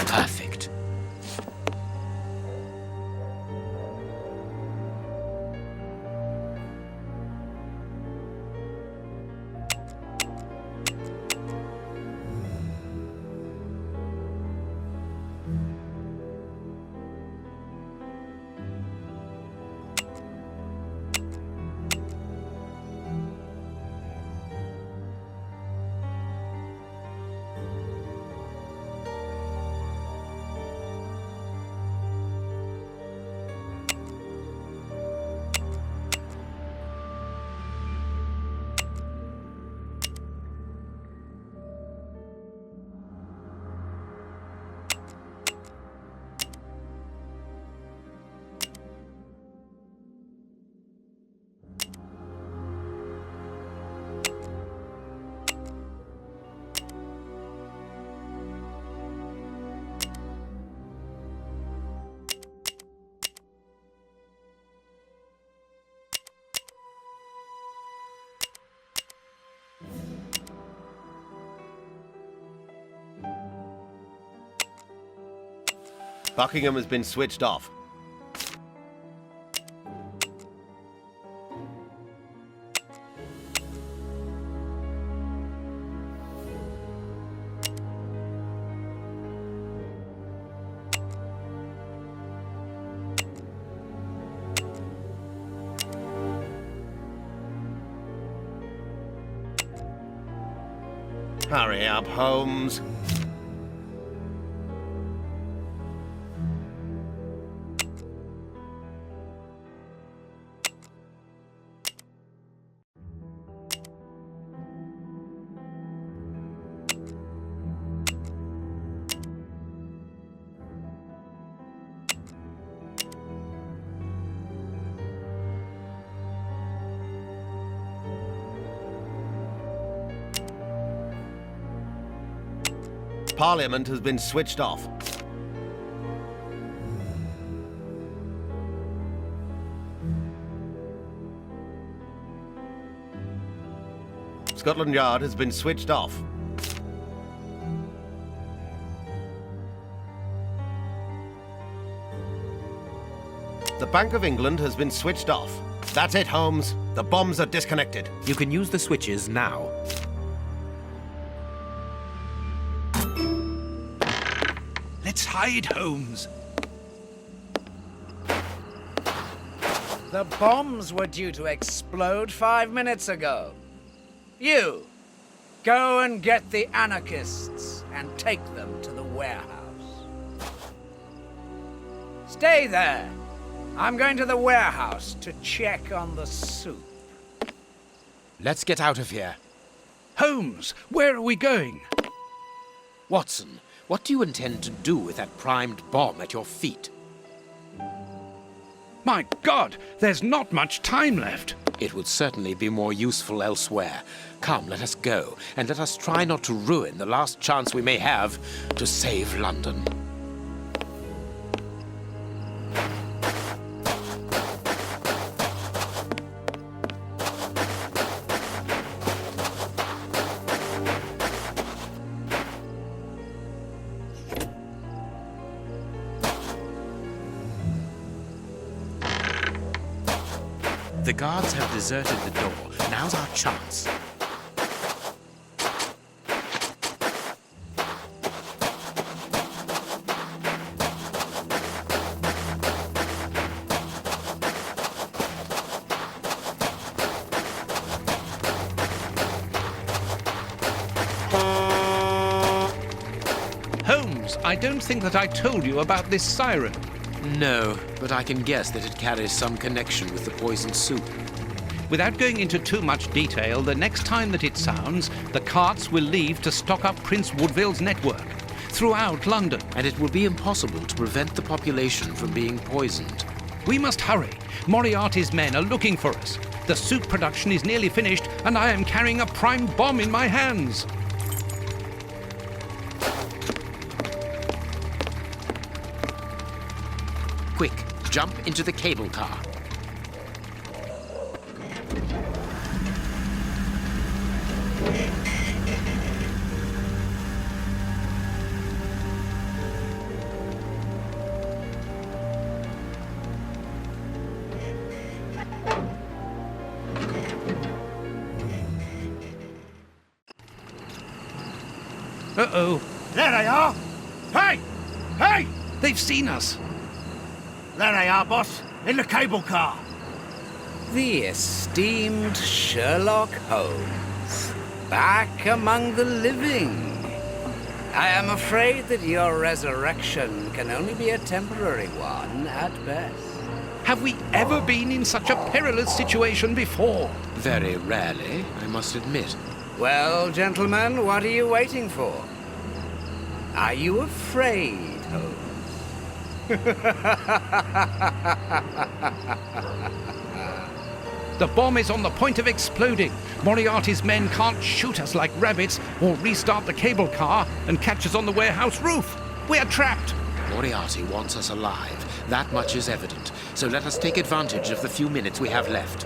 S1: Perfect.
S7: Buckingham has been switched off. Hurry up, Holmes. Parliament has been switched off. Scotland Yard has been switched off. The Bank of England has been switched off. That's it, Holmes. The bombs are disconnected.
S3: You can use the switches now.
S2: Let's hide, Holmes.
S6: The bombs were due to explode 5 minutes ago. You, go and get the anarchists and take them to the warehouse. Stay there. I'm going to the warehouse to check on the soup.
S1: Let's get out of here.
S2: Holmes, where are we going?
S1: Watson, what do you intend to do with that primed bomb at your feet?
S2: My God, there's not much time left.
S1: It would certainly be more useful elsewhere. Come, let us go, and let us try not to ruin the last chance we may have to save London. The guards have deserted the door. Now's our chance.
S2: Holmes, I don't think that I told you about this siren.
S1: No, but I can guess that it carries some connection with the poisoned soup.
S2: Without going into too much detail, the next time that it sounds, the carts will leave to stock up Prince Woodville's network throughout London.
S1: And it will be impossible to prevent the population from being poisoned.
S2: We must hurry. Moriarty's men are looking for us. The soup production is nearly finished, and I am carrying a prime bomb in my hands.
S1: Quick, jump into the cable car.
S2: Uh-oh.
S5: There they are! Hey! Hey!
S2: They've seen us.
S5: There they are, boss. In the cable car.
S6: The esteemed Sherlock Holmes, back among the living. I am afraid that your resurrection can only be a temporary one at best.
S2: Have we ever been in such a perilous situation before?
S1: Very rarely, I must admit.
S6: Well, gentlemen, what are you waiting for? Are you afraid, Holmes?
S2: The bomb is on the point of exploding. Moriarty's men can't shoot us like rabbits or restart the cable car and catch us on the warehouse roof. We're trapped.
S1: Moriarty wants us alive. That much is evident. So let us take advantage of the few minutes we have left.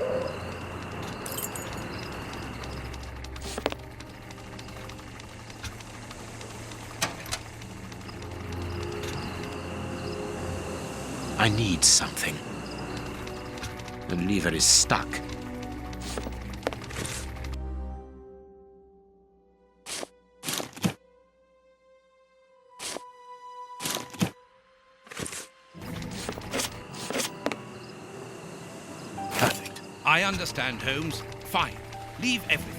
S1: I need something. The lever is stuck. Perfect.
S2: I understand, Holmes. Fine. Leave everything.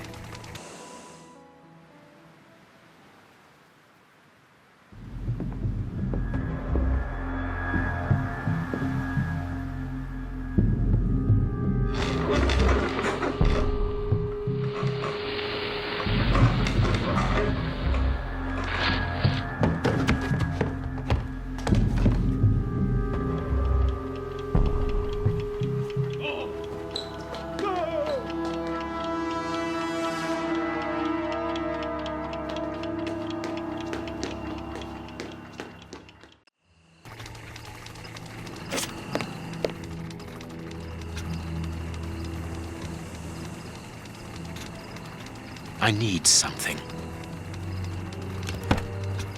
S1: I need something.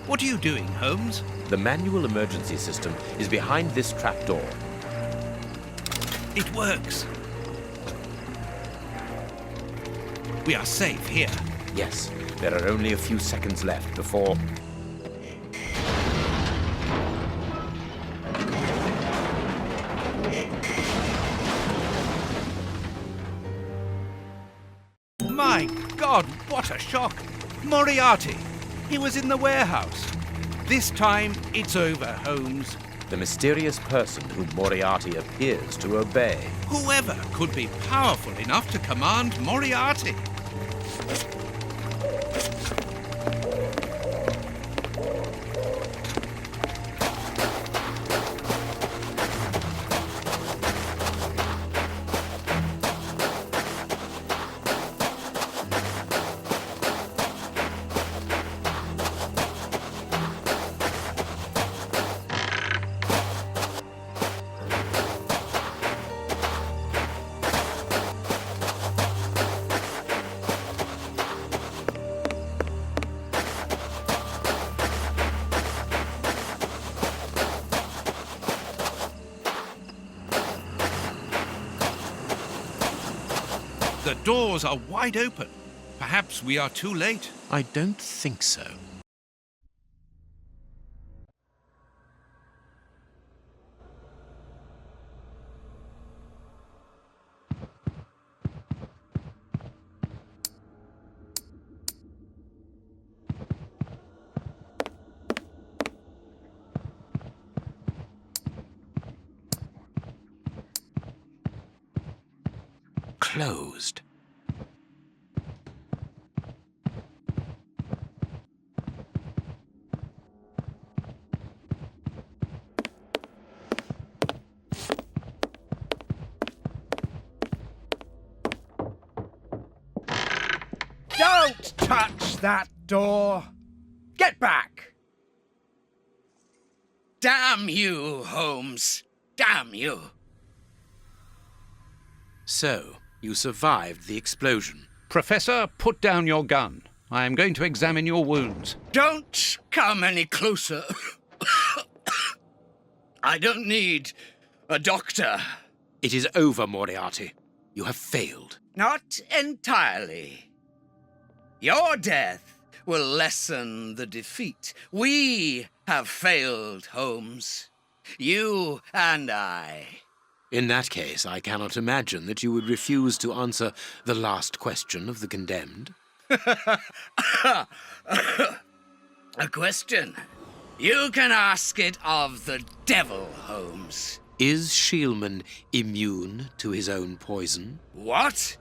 S2: What are you doing, Holmes?
S1: The manual emergency system is behind this trapdoor.
S2: It works. We are safe here.
S1: Yes, there are only a few seconds left before...
S2: My God, what a shock! Moriarty! He was in the warehouse. This time, it's over, Holmes.
S1: The mysterious person whom Moriarty appears to obey.
S2: Whoever could be powerful enough to command Moriarty? The doors are wide open. Perhaps we are too late.
S3: I don't think so. Closed.
S6: Don't touch that door! Get back!
S8: Damn you, Holmes. Damn you.
S1: So, you survived the explosion.
S2: Professor, put down your gun. I am going to examine your wounds.
S8: Don't come any closer. I don't need a doctor.
S1: It is over, Moriarty. You have failed.
S8: Not entirely. Your death will lessen the defeat. We have failed, Holmes. You and I.
S1: In that case, I cannot imagine that you would refuse to answer the last question of the condemned.
S8: A question. You can ask it of the devil, Holmes.
S1: Is Shielman immune to his own poison?
S8: What?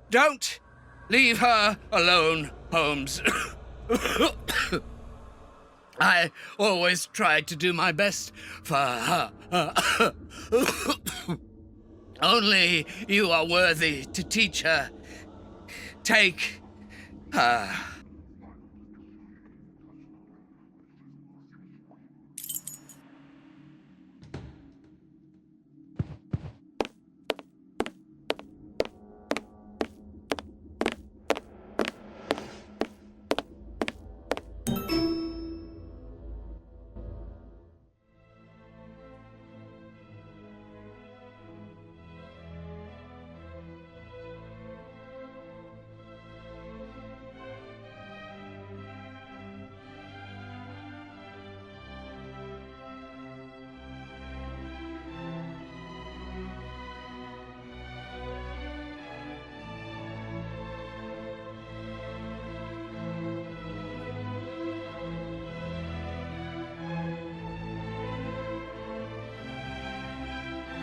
S8: Don't leave her alone, Holmes. I always tried to do my best for her. Only you are worthy to teach her. Take her.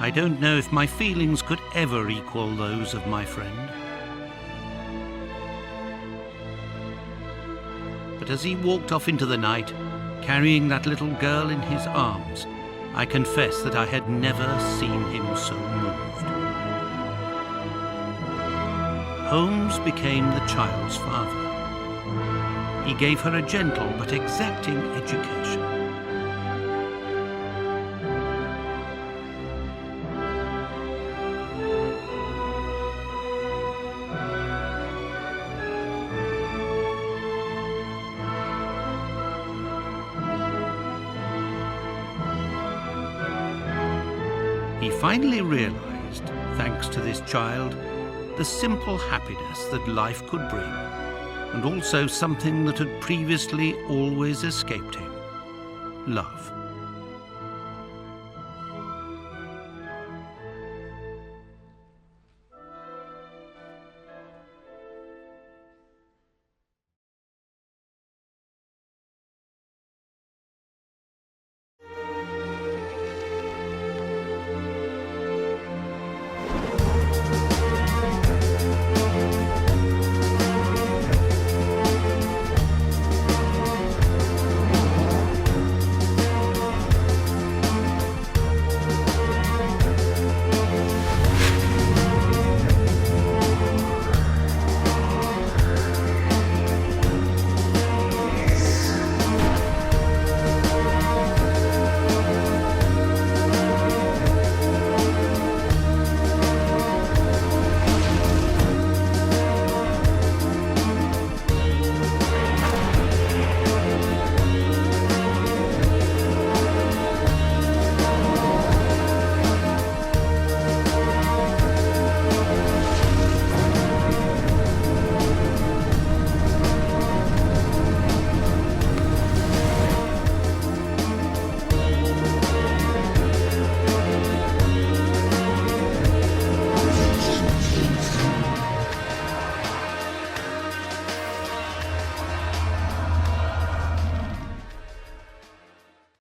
S2: I don't know if my feelings could ever equal those of my friend. But as he walked off into the night, carrying that little girl in his arms, I confess that I had never seen him so moved. Holmes became the child's father. He gave her a gentle but exacting education. He finally realized, thanks to this child, the simple happiness that life could bring, and also something that had previously always escaped him: love.